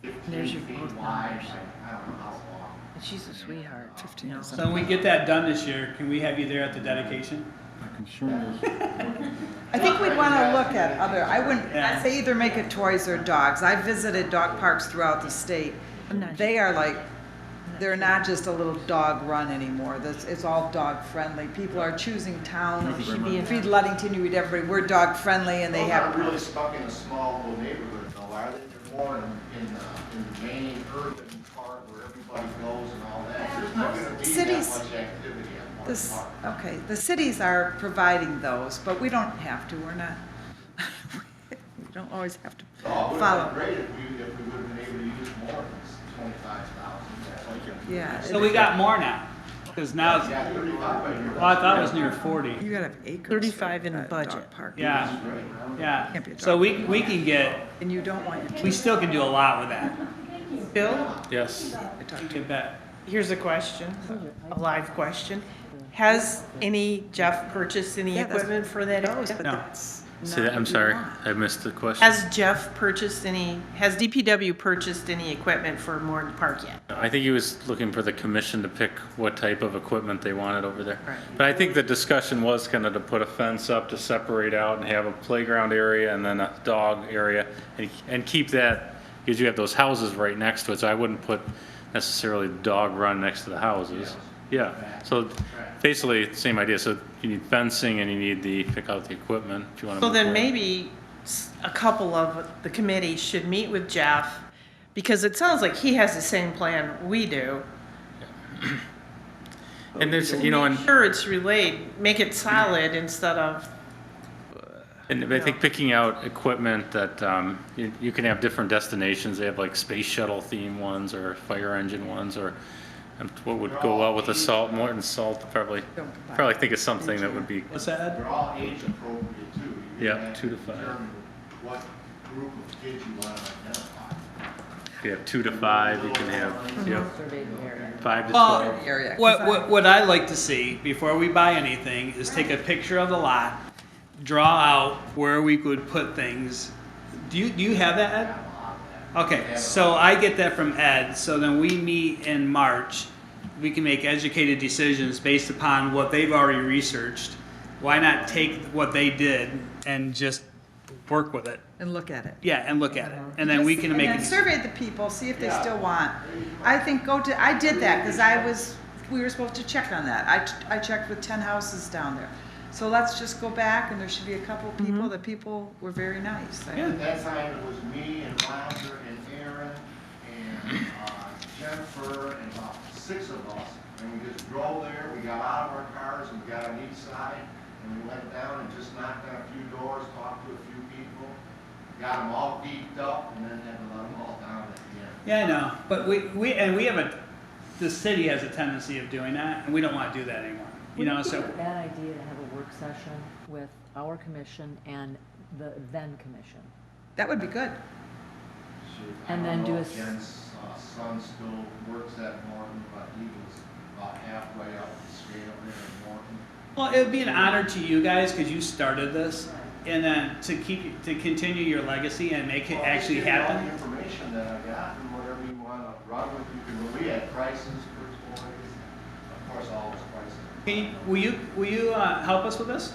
There's 15 your feet both wide, numbers. like, I don't know how long. And she's a sweetheart. 15 is So when we get that done this year, can we have you there at the dedication? My concern is, I think we'd want to look at other, I wouldn't, Yeah. I'd say either make it toys or dogs. I've visited dog parks throughout the state. They are like, they're not just a little dog run anymore. It's all dog friendly. People are choosing town. Feed Ludington, you read everybody, we're dog friendly and they Those have. aren't really stuck in a small little neighborhood though, are they? They're more in the main urban part where everybody goes and all that. There's not gonna be that Cities- much activity at one This, park. okay, the cities are providing those, but we don't have to, we're not, we don't always have to Oh, it would follow. have been great if we would have been able to use more than 25,000. Yeah. So we got more now, because now, Yeah, 35 by here. well, I thought it was near 40. You gotta have acres. 35 in for the a budget. dog park. Yeah, yeah. Can't be a So dog we can get, And you don't want your we kids still can do a lot with that. Bill, Yes. to talk to. Get that. here's a question, a live question. Has Jeff purchased any Yeah, that's- equipment for that area? But No. that's Say not that, I'm what you sorry, want. I missed the question. Has DPW purchased any equipment for Morton Park yet? I think he was looking for the commission to pick what type of equipment they wanted over there. Right. But I think the discussion was kind of to put a fence up to separate out and have a playground area and then a dog area and keep that, because you have those houses right next to it, so I wouldn't put necessarily the dog run next to the houses. Yeah, so basically, same idea, so you need fencing and you need pick out the equipment if you want to. So then maybe a couple of the committee should meet with Jeff, because it sounds like he has the same plan we do. And there's, you know, and. Sure, it's relayed, make it solid instead of, And I think picking out equipment that, you can have different destinations, they have like space shuttle theme ones or fire engine ones, or what would go well with the salt, Morton Salt, probably think of something that would be, What's that, Ed? They're all age appropriate too. You Yeah, have 2 to 5. determine what group of kids you want to identify. if you have 2 to 5, you can have, you know, Surveyed area. 5 to Well, 12. Area. 'cause What I'd like to see before we buy anything is take a picture of the lot, draw out where we could put things. Do you have that, Ed? Okay, so I get that from Ed, so then we meet in March. We can make educated decisions based upon what they've already researched. Why not take what they did and just work with it? And look at it. Yeah, and look at it. And then we can make And it. then survey the people, see if they still want. I think I did that because we were supposed to check on that. I checked with 10 houses down there. So let's just go back and there should be a couple people, the people were very nice. At that time, it was me and Roger and Aaron and Jennifer and about 6 of us. And we just drove there, we got out of our cars and we got on each side. And we went down and just knocked on a few doors, talked to a few people, got them all geeked up and then had to let them all down at the end. Yeah, I know, but we have the city has a tendency of doing that, and we don't want to do that anymore. You know, so. Wouldn't it be a bad idea to have a work session with our commission and the then commission? That would be good. And I then don't do know a if Jen's son still works at Morton, but he was about halfway up the scale there in Morton. Well, it would be an honor to you guys because you started this, and then to continue your legacy and make it actually All the happen. information that I got and whatever you want to run with, we had prices for toys, of course, all those prices. Will you help us with this?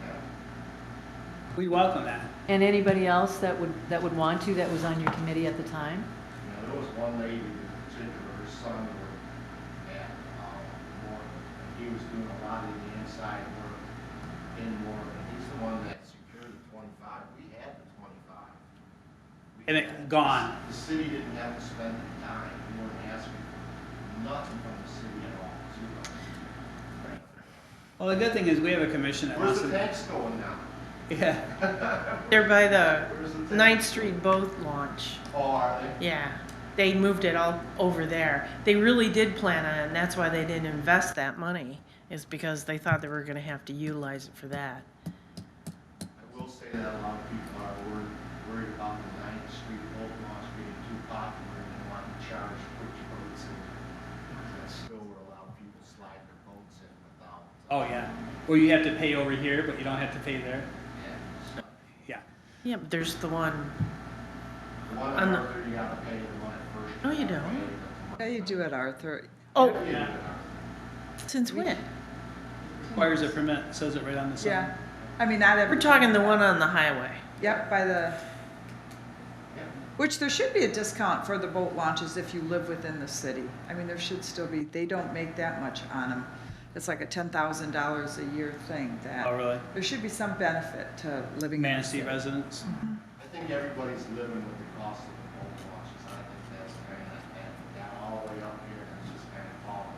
Yeah. We welcome that. And anybody else that would want to, that was on your committee at the time? You know, there was one lady in particular, her son worked at Morton, and he was doing a lot of the inside work in Morton. He's the one that secured the $20,000 And it gone. The city didn't have to spend the time, we weren't asking for nothing from the city at all, zero. Well, the good thing is we have a commission that Where's wants the to. tanks going now? Yeah. They're by the Where's the tanks? 9th Street boat launch. Oh, are they? Yeah, they moved it all over there. They really did plan on it, and that's why they didn't invest that money, is because they thought they were gonna have to utilize it for that. I will say that a lot of people are worried about the 9th Street boat launch being too popular and they want to charge to put your boats in. That still will allow people to slide their boats in without. Oh, yeah. Or you have to pay over here, but you don't have to pay there. Yeah. Yeah. Yeah, but there's the one, The one On on the- Arthur, you gotta pay the one at first. No, you gotta don't. pay the Yeah, you do it, Arthur. oh, Yeah. since when? Requires a permit, says it right on the sign. Yeah, I mean, not every. We're talking the one on the highway. Yep, by the, Yeah. which there should be a discount for the boat launches if you live within the city. I mean, there should still be, they don't make that much on them. It's like a $10,000 a year thing that. Oh, really? There should be some benefit to living in the Manistee city. residents. I think everybody's living with the cost of the boat launches. I think that's kind of, and down all the way up here, and it's just kind of falling.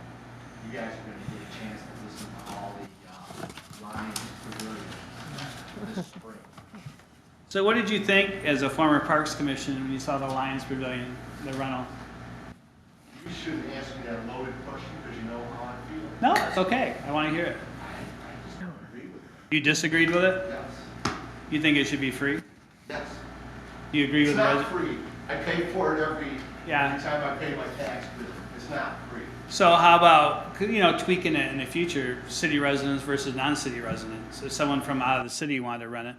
You guys are gonna get a chance to listen to all the, Lions Pavilion this spring. So what did you think as a former Parks Commission when you saw the Lions Pavilion, the rental? You shouldn't ask me that loaded question because you know how I feel. No, it's okay. I want to hear it. I just don't agree with it. You disagreed with it? Yes, You think it should be free? yes. Do you agree It's with the not resident? free. I pay for it every Yeah. time I pay my tax, but it's not free. So how about, tweaking it in the future, city residents versus non-city residents? If someone from out of the city wanted to rent it?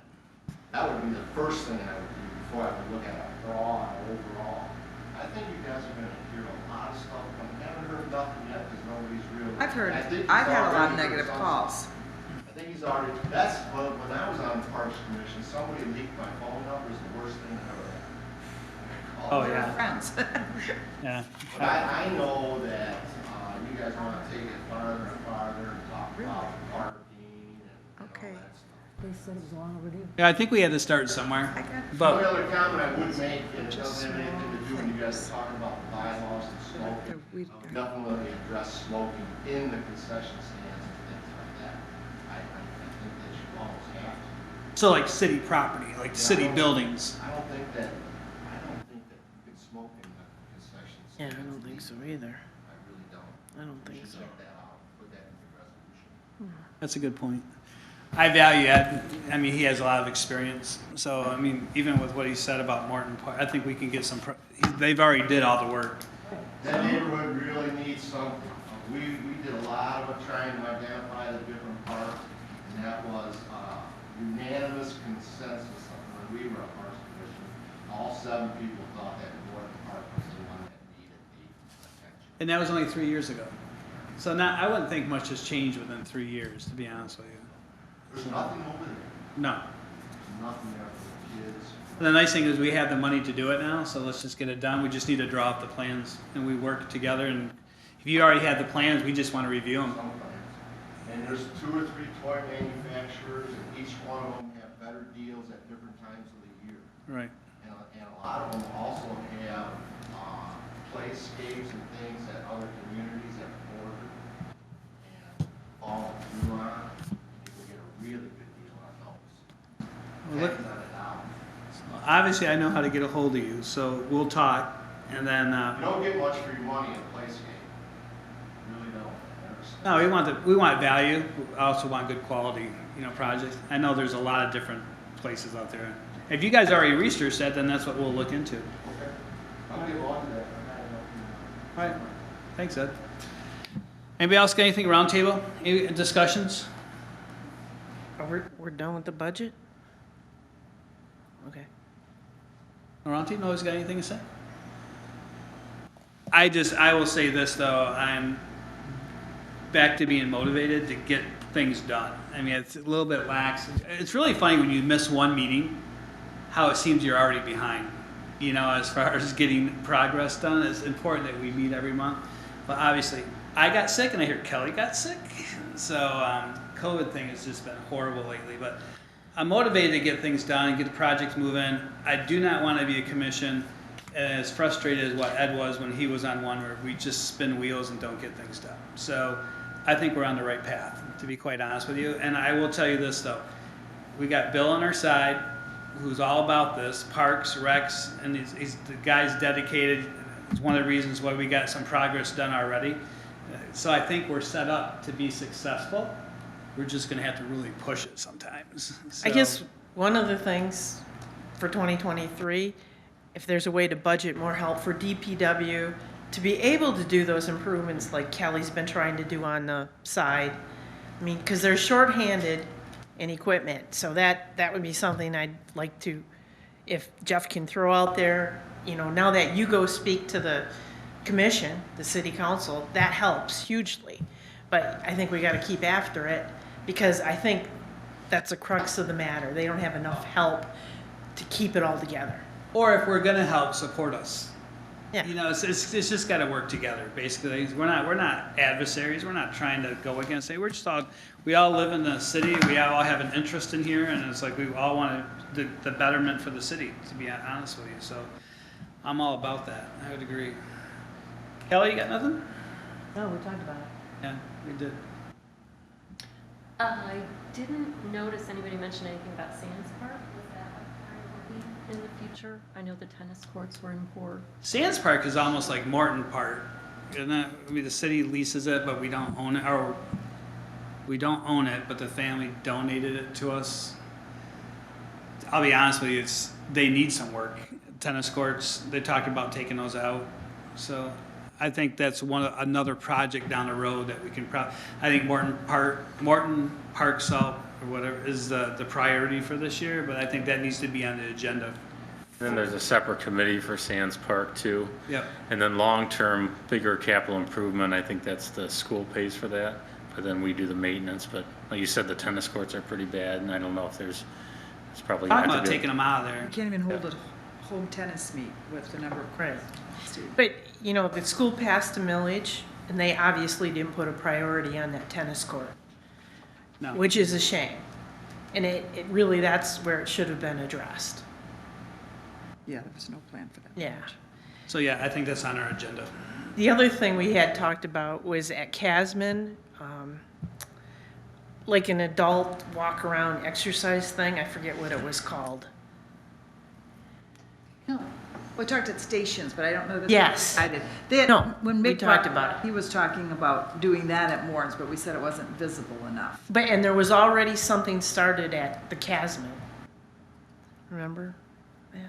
That would be the first thing I would do before I would look at a broad overall. I think you guys are gonna hear a lot of stuff. I haven't heard nothing yet because nobody's really. I've heard, I think he's I've had a lot of already heard negative some calls. stuff. I think he's already, that's, when I was on the Parks Commission, somebody leaked my phone number is the worst thing I ever had. Oh, yeah. Friends. Yeah. But I know that, you guys wanna take it farther and farther and talk about parking and Okay. all that stuff. They said it was long overdue. Yeah, I think we had to start somewhere. I got- The But only other comment I would make, and it doesn't have anything to do when you guys are talking about bylaws and smoking, We- I would definitely address smoking in the concession stands and things like that. I think that you almost have to. so like city property, like city buildings. I don't think that you can smoke in the concession Yeah, stands. I don't think so either. I really don't. I don't We think should so. check that out, put that in the resolution. That's a good point. I value Ed. I mean, he has a lot of experience. So, I mean, even with what he said about Morton Park, I think we can get some, they've already did all the work. That neighborhood really needs something. We did a lot of trying to identify the different parks, and that was unanimous consensus when we were a Parks Commission. All 7 people thought that Morton Park was the one that needed the attention. And that was only 3 years ago. So now, I wouldn't think much has changed within 3 years, to be honest with you. There's nothing over there. No. There's nothing there for the kids. The nice thing is we have the money to do it now, so let's just get it done. We just need to draw up the plans and we work together. And if you already have the plans, we just want to review them. Some plans. And there's 2 or 3 toy manufacturers, and each one of them have better deals at different times of the year. Right. And a lot of them also have playscapes and things that other communities have ordered and follow through on. You will get a really good deal on those. Well, look, Tens on a dollar. obviously, I know how to get a hold of you, so we'll talk. And then, You don't get much for your money in a playscape. You really don't. no, we want value. We also want good quality, projects. I know there's a lot of different places out there. If you guys already researched that, then that's what we'll look into. Okay. I'll get on to that. All right. Thanks, Ed. Anybody else got anything roundtable? Any discussions? We're done with the budget? Okay. Around nobody's got anything to say? I will say this though, I'm back to being motivated to get things done. I mean, it's a little bit lax. It's really funny when you miss one meeting, how it seems you're already behind. As far as getting progress done, it's important that we meet every month. But obviously, I got sick and I hear Kelly got sick. So COVID thing has just been horrible lately. But I'm motivated to get things done and get the projects moving. I do not want to be a commission as frustrated as what Ed was when he was on one where we just spin wheels and don't get things done. So I think we're on the right path, to be quite honest with you. And I will tell you this though, we got Bill on our side, who's all about this, parks, recs, and he's the guy's dedicated. It's one of the reasons why we got some progress done already. So I think we're set up to be successful. We're just gonna have to really push it sometimes. I So- guess one of the things for 2023, if there's a way to budget more help for DPW to be able to do those improvements like Kelly's been trying to do on the side. I mean, because they're shorthanded in equipment, so that would be something I'd like to, if Jeff can throw out there, you know, now that you go speak to the commission, the city council, that helps hugely. But I think we gotta keep after it, because I think that's the crux of the matter. They don't have enough help to keep it all together. Or if we're gonna help, support us. Yeah. You know, it's just gotta work together, basically. We're not adversaries, we're not trying to go against it. We all live in the city, we all have an interest in here, and it's like we all want the betterment for the city, to be honest with you. So I'm all about that, I would agree. Kelly, you got nothing? No, we talked about it. Yeah, we did. I didn't notice anybody mention anything about Sands Park. Was that a priority in the future? I know the tennis courts were in poor. Sands Park is almost like Morton Park, isn't it? I mean, the city leases it, but we don't own it, or we don't own it, but the family donated it to us. I'll be honest with you, they need some work. Tennis courts, they talked about taking those out. So I think that's another project down the road that we can I think Morton Park Salt or whatever is the priority for this year, but I think that needs to be on the agenda. Then there's a separate committee for Sands Park too. Yep. And then long-term, bigger capital improvement, I think that's the school pays for that, but then we do the maintenance. But like you said, the tennis courts are pretty bad, and I don't know if it's probably. Talking about taking them out of there. You can't even hold a home tennis meet with the number of Right. students. But, you know, the school passed a millage, and they obviously didn't put a priority on that tennis court, No. which is a shame. And it really, that's where it should have been addressed. Yeah, there was no plan for that. Yeah. So yeah, I think that's on our agenda. The other thing we had talked about was at Casman, like an adult walk-around exercise thing, I forget what it was called. No. We talked at stations, but I don't know that. Yes. I did. No, When we Mick talked brought about it. He was talking about doing that at Morton's, but we said it wasn't visible enough. But, and there was already something started at the Casman. Remember that?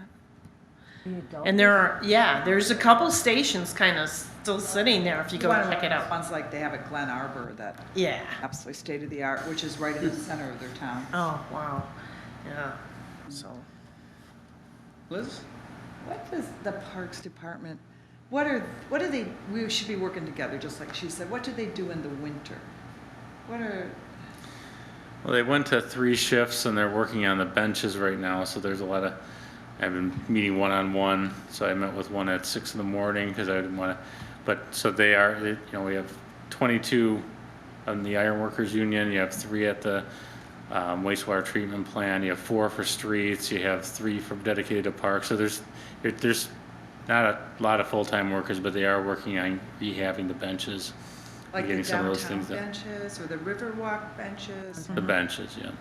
The adult- And there's a couple stations kind of still sitting there if you go check it out. Ones like they have at Glen Arbor that Yeah. absolutely state of the art, which is right in the center of their town. Oh, wow. Yeah, so. Liz? What does the Parks Department, we should be working together, just like she said. What do they do in the winter? Well, they went to 3 shifts and they're working on the benches right now, so there's a lot of, I've been meeting one-on-one, so I met with one at 6 in the morning because I didn't want to, but, so we have 22 on the Ironworkers Union, you have 3 at the wastewater treatment plant, you have 4 for streets, you have 3 for dedicated to parks, so there's not a lot of full-time workers, but they are working on rehabbing the benches. Like the getting some of those downtown things done. benches or the Riverwalk benches? The benches, yeah.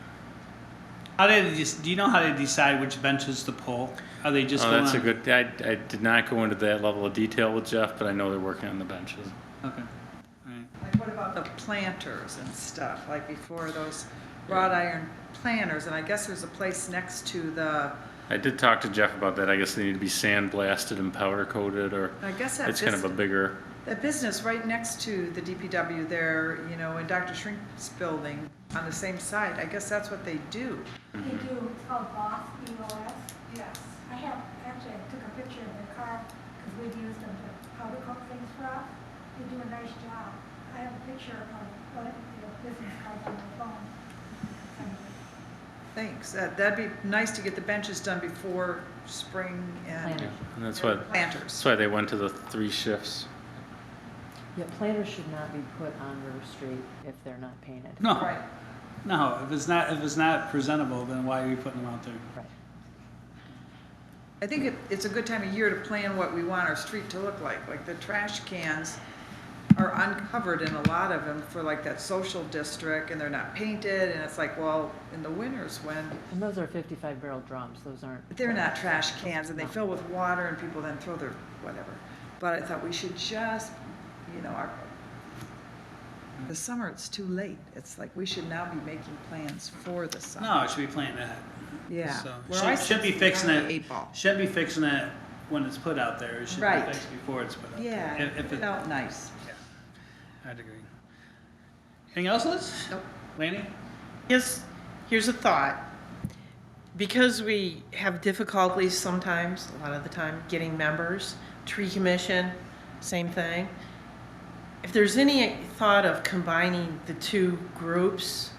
Do you know how they decide which benches to pull? Are they just Oh, going that's a on- good, I did not go into that level of detail with Jeff, but I know they're working on the benches. Okay. All right. Like what about the planters and stuff, like before those wrought iron planters? And I guess there's a place next to the, I did talk to Jeff about that. I guess they need to be sandblasted and powder coated, or I guess that it's kind of a bigger. that business right next to the DPW there, in Dr. Shrink's building on the same site. I guess that's what they do. They do, it's called Boss, B-O-S. Yes. I took a picture of their car, because we've used them to powder coat things for us. They do a nice job. I have a picture of what the business cards on my phone. Thanks. That'd be nice to get the benches done before spring and Yeah. And that's planters. why they went to the 3 shifts. Yeah, planters should not be put on River Street if they're not painted. No. Right. No, if it's not presentable, then why are you putting them out there? Right. I think it's a good time of year to plan what we want our street to look like. Like the trash cans are uncovered in a lot of them for like that social district, and they're not painted, and it's like, well, in the winters when And those are 55-barrel drums, those aren't. they're not trash cans and they fill with water and people then throw their whatever. But I thought we should just, the summer, it's too late. It's like we should now be making plans for the summer. No, it should be planning ahead. Yeah. So, Where I should be sit, fixing I'm on it. the 8 ball. Shouldn't be fixing it when it's put out there. It should Right. be fixed before it's put out Yeah, there. it felt nice. Yeah, I'd agree. Anything else, Liz? Nope. Lanny? Yes, here's a thought. Because we have difficulties sometimes, a lot of the time, getting members, tree commission, same thing. If there's any thought of combining the two groups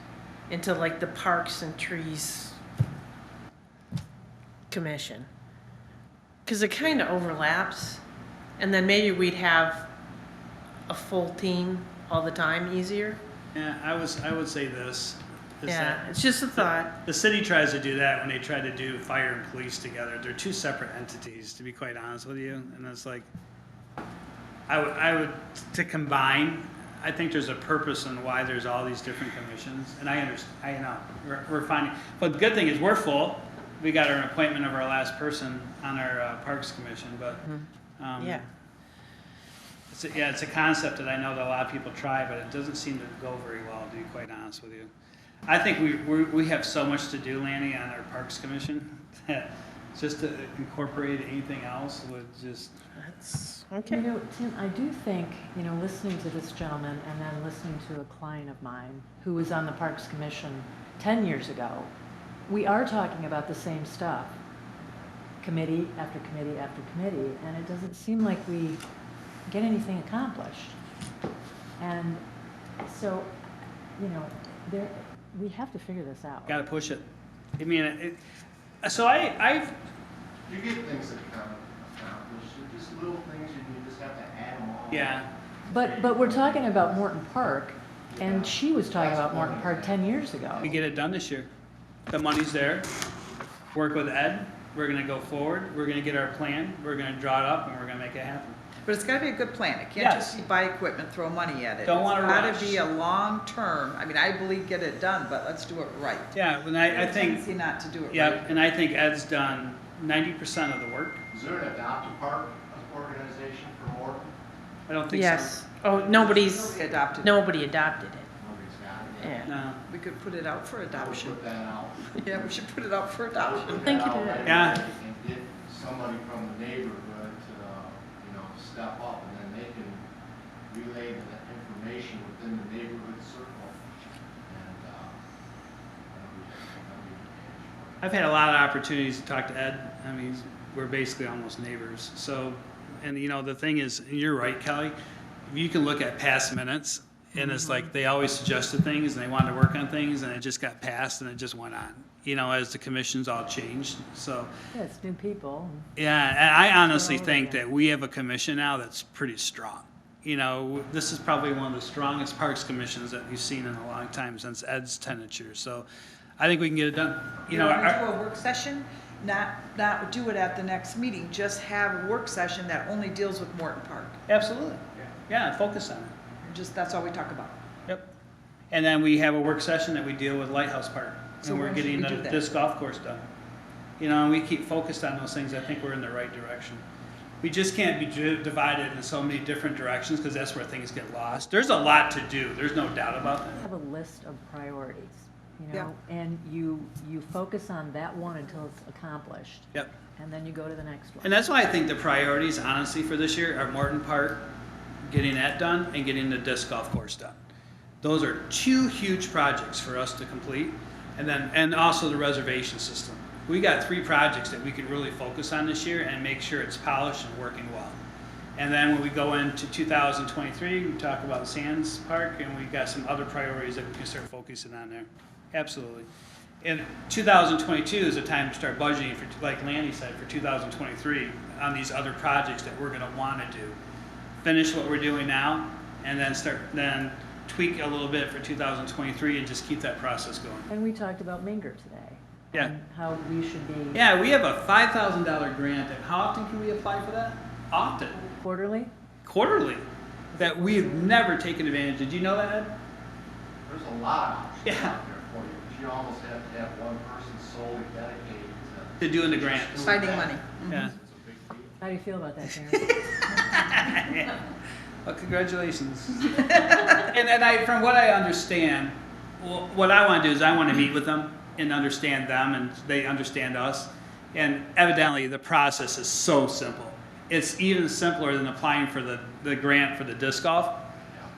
into like the Parks and Trees Commission, because it kind of overlaps, and then maybe we'd have a full team all the time easier. Yeah, I would say this. is Yeah, that it's just a thought. The city tries to do that when they try to do fire and police together. They're two separate entities, to be quite honest with you. And it's like, I would to combine. I think there's a purpose in why there's all these different commissions, and I understand. I know we're finding, but the good thing is we're full. We got our appointment of our last person on our Parks Commission, but Yeah. it's a concept that I know that a lot of people try, but it doesn't seem to go very well, to be quite honest with you. I think we have so much to do, Lanny, on our Parks Commission that just to incorporate anything else would just. That's You okay. know, Tim, I do think, listening to this gentleman and then listening to a client of mine who was on the Parks Commission 10 years ago, we are talking about the same stuff, committee after committee after committee, and it doesn't seem like we get anything accomplished. And so, we have to figure this out. Got to push it. I mean, so I've You get things that kind of accomplished, they're just little things, and you just have to add them all. yeah. But we're talking about Morton Park, and she was talking about Morton Park 10 years ago. We get it done this year. The money's there. Work with Ed. We're gonna go forward. We're gonna get our plan. We're gonna draw it up, and we're gonna make it happen. But it's gotta be a good plan. It can't Yes. just be buy equipment, throw money at it. Don't wanna rush. It's gotta be a long term. I mean, I believe get it done, but let's do it right. Yeah, and I There's a think, tendency not to do it yeah, right. and I think Ed's done 90% of the work. Is there an adopted park organization for Morton? I don't think so. Yes. Oh, nobody's, Nobody adopted it. nobody adopted it. Nobody's got it. Yeah. No. We could put it out for I would adoption. put that out. Yeah, we should put it out for adoption. Thank you, Put that out Dad. Yeah. And get somebody from the neighborhood to, step up, and then they can relay the information within the neighborhood circle. And, that'll be I've had a lot of opportunities to talk to Ed. I mean, we're basically almost neighbors. So, and the thing is, and you're right, Kelly, you can look at past minutes, and it's like they always suggested things and they wanted to work on things, and it just got passed and it just went on, as the commissions all changed. So, Yeah, it's new people. yeah, and I honestly Well, think yeah. that we have a commission now that's pretty strong. This is probably one of the strongest parks commissions that we've seen in a long time since Ed's tenure. So, I think we can get it done. You want to do a work session? Not do it at the next meeting, just have a work session that only deals with Morton Park. Absolutely. Yeah, focus on it. Just, that's all we talk about. Yep. And then we have a work session that we deal with Lighthouse Park. So And we're when should getting we do that? this golf course done. And we keep focused on those things. I think we're in the right direction. We just can't be divided in so many different directions because that's where things get lost. There's a lot to do. There's no doubt about that. Have a list of priorities, Yeah. and you focus on that one until it's accomplished, Yep. and then you go to the next one. And that's why I think the priorities, honestly, for this year are Morton Park, getting that done, and getting the disc golf course done. Those are two huge projects for us to complete, and also the reservation system. We got 3 projects that we could really focus on this year and make sure it's polished and working well. And then when we go into 2023, we talk about Sands Park, and we got some other priorities that we can start focusing on there. Absolutely. And 2022 is a time to start budgeting for, like Lanny said, for 2023 on these other projects that we're going to want to do. Finish what we're doing now, and then start. Then tweak a little bit for 2023 and just keep that process going. And we talked about Minger today. Yeah. And how we should be Yeah, we have a $5,000 grant, and how often can we apply for that? Often, quarterly. quarterly, that we've never taken advantage. Did you know that, Ed? There's a lot of options Yeah. out there for you, but you almost have to have one person solely dedicated To doing the grant. to Finding money. Yeah. It's a big deal. How do you feel about that, Karen? Well, congratulations. and from what I understand, what I want to do is I want to meet with them and understand them, and they understand us. And evidently, the process is so simple. It's even simpler than applying for the grant for the disc golf.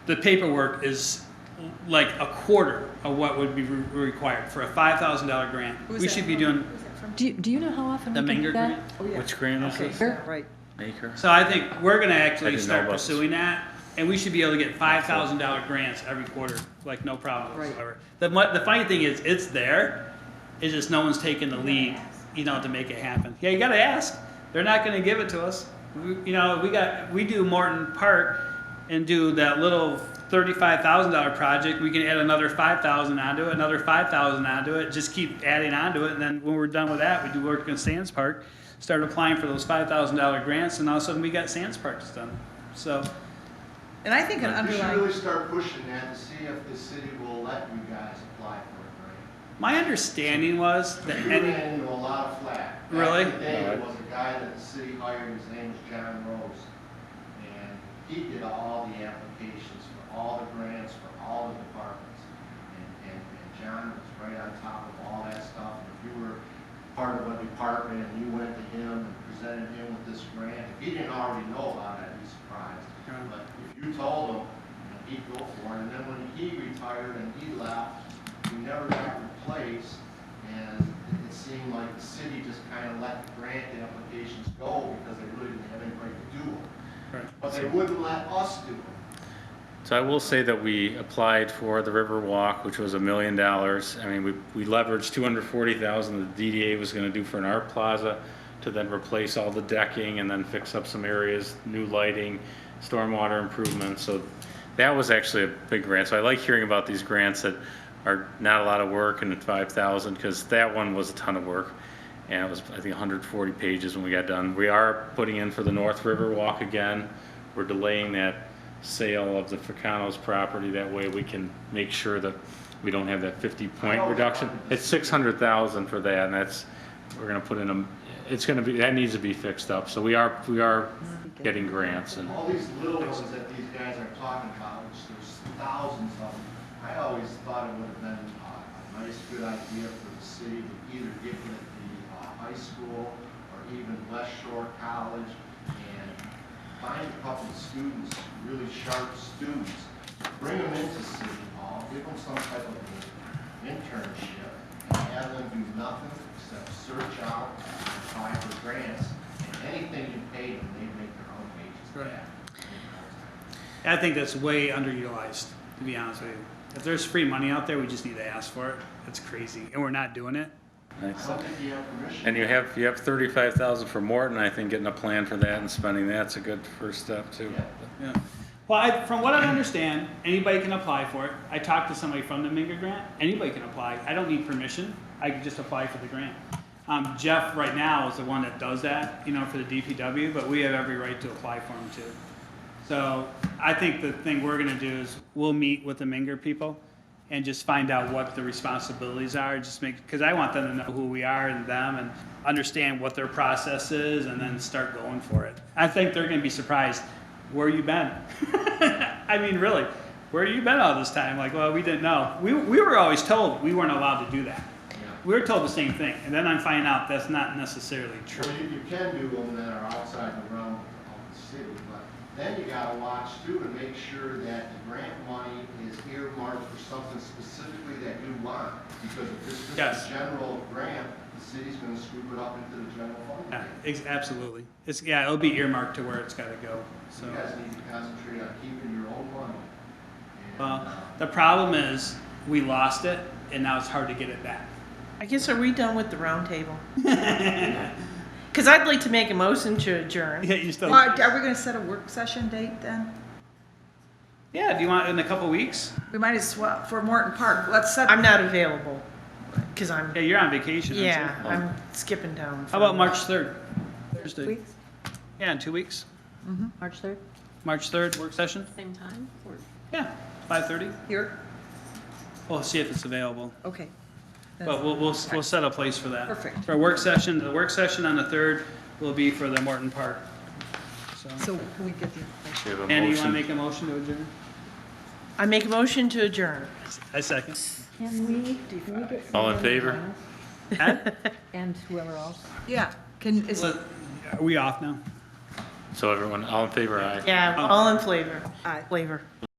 The paperwork is like a quarter of what would be required for a $5,000 grant. Who's We that should be from? doing Do you know how often the we can Minger do that? grant. Oh, yeah. Which grant is Okay, this? yeah, right. Maker? So I think we're going to I actually didn't know start about this. pursuing that, and we should be able to get $5,000 grants every quarter, like no problem Right. whatsoever. The funny thing is, it's there. It's just no one's taking the lead, to make it happen. Yeah, you got to ask. They're not going to give it to us. We do Morton Park and do that little $35,000 project. We can add another $5,000 onto it, another $5,000 onto it. Just keep adding onto it, and then when we're done with that, we do work in Sands Park. Start applying for those $5,000 grants, and all of a sudden we got Sands Parks done. So, And I think an You should underlying, really start pushing that to see if the city will let you guys apply for a grant. my understanding was that You any, ran into a lot of flack. Really? Back in the day, there was a guy that the city hired, his name was John Rose. And he did all the applications for all the grants, for all the departments. And John was right on top of all that stuff. And if you were part of a department and you went to him and presented him with this grant, if he didn't already know about it, I'd be surprised. Right. But if you told him, he'd go for it. And then when he retired and he left, he never got replaced. And it seemed like the city just kind of let the grant applications go because they really didn't have anybody to do them. Right. But they wouldn't let us do them. So I will say that we applied for the River Walk, which was $1 million. I mean, we leveraged $240,000 the DDA was going to do for an art plaza to then replace all the decking and then fix up some areas, new lighting, stormwater improvements. So that was actually a big grant. So I like hearing about these grants that are not a lot of work and $5,000, because that one was a ton of work. And it was, I think, 140 pages when we got done. We are putting in for the North River Walk again. We're delaying that sale of the Fricano's property. That way we can make sure that we don't have that 50-point reduction. It's 600,000 for that, and that's, we're gonna put in that needs to be fixed up. So we are getting grants and. All these little ones that these guys are talking about, which there's thousands of them, I always thought it would have been a nice, good idea for the city to either give it at the high school or even West Shore College, and find a couple of students, really sharp students, bring them into City Hall, give them some type of an internship, and have them do nothing except search out and apply for grants, and anything you pay them, they make their own pages Right. back. I think that's way underutilized, to be honest with you. If there's free money out there, we just need to ask for it. That's crazy, and we're not doing it. Nice. I don't think you have permission. And you have 35,000 for Morton. I think getting a plan for that and spending that's a good first step too. Yeah. Well, from what I understand, anybody can apply for it. I talked to somebody from the Minger grant. Anybody can apply. I don't need permission. I can just apply for the grant. Jeff right now is the one that does that, for the DPW, but we have every right to apply for him too. So I think the thing we're gonna do is we'll meet with the Minger people and just find out what the responsibilities are, because I want them to know who we are and them and understand what their process is and then start going for it. I think they're gonna be surprised, where you been? I mean, really, where you been all this time? Like, well, we didn't know. We were always told we weren't allowed to do that. We were told the same thing, and then I'm finding out that's not necessarily true. Well, you can do them that are outside the realm of the city, but then you gotta watch too to make sure that the grant money is earmarked for something specifically that you want. Because if this is Yes. a general grant, the city's gonna scoop it up into the general fund. Yeah, absolutely. It'll be earmarked to where it's gotta go, so. You guys need to concentrate on keeping your own money. And, Well, the problem is, we lost it, and now it's hard to get it back. I guess, are we done with the round table? Because I'd like to make a motion to adjourn. Yeah, you still. are we gonna set a work session date then? Yeah, do you want it in a couple weeks? We might as well, for Morton Park, let's set. I'm not available, because I'm, Yeah, you're on vacation, aren't you? yeah, I'm skipping town. How about March 3rd? Thursday. Weeks? Yeah, in 2 weeks. March 3rd? March 3rd, work session? Same time, or? Yeah, 5:30. Here? We'll see if it's available. Okay. But we'll set a place for that. Perfect. For a work session, the work session on the 3rd will be for the Morton Park. So can we get the information? We have a Andy, you want to motion. make a motion to adjourn? I make a motion to adjourn. I second. Can we get All in someone favor? to join us? And whoever else? Yeah, is, Are we off now? So everyone, all in favor, aye. Yeah, all in flavor. Aye. Flavor.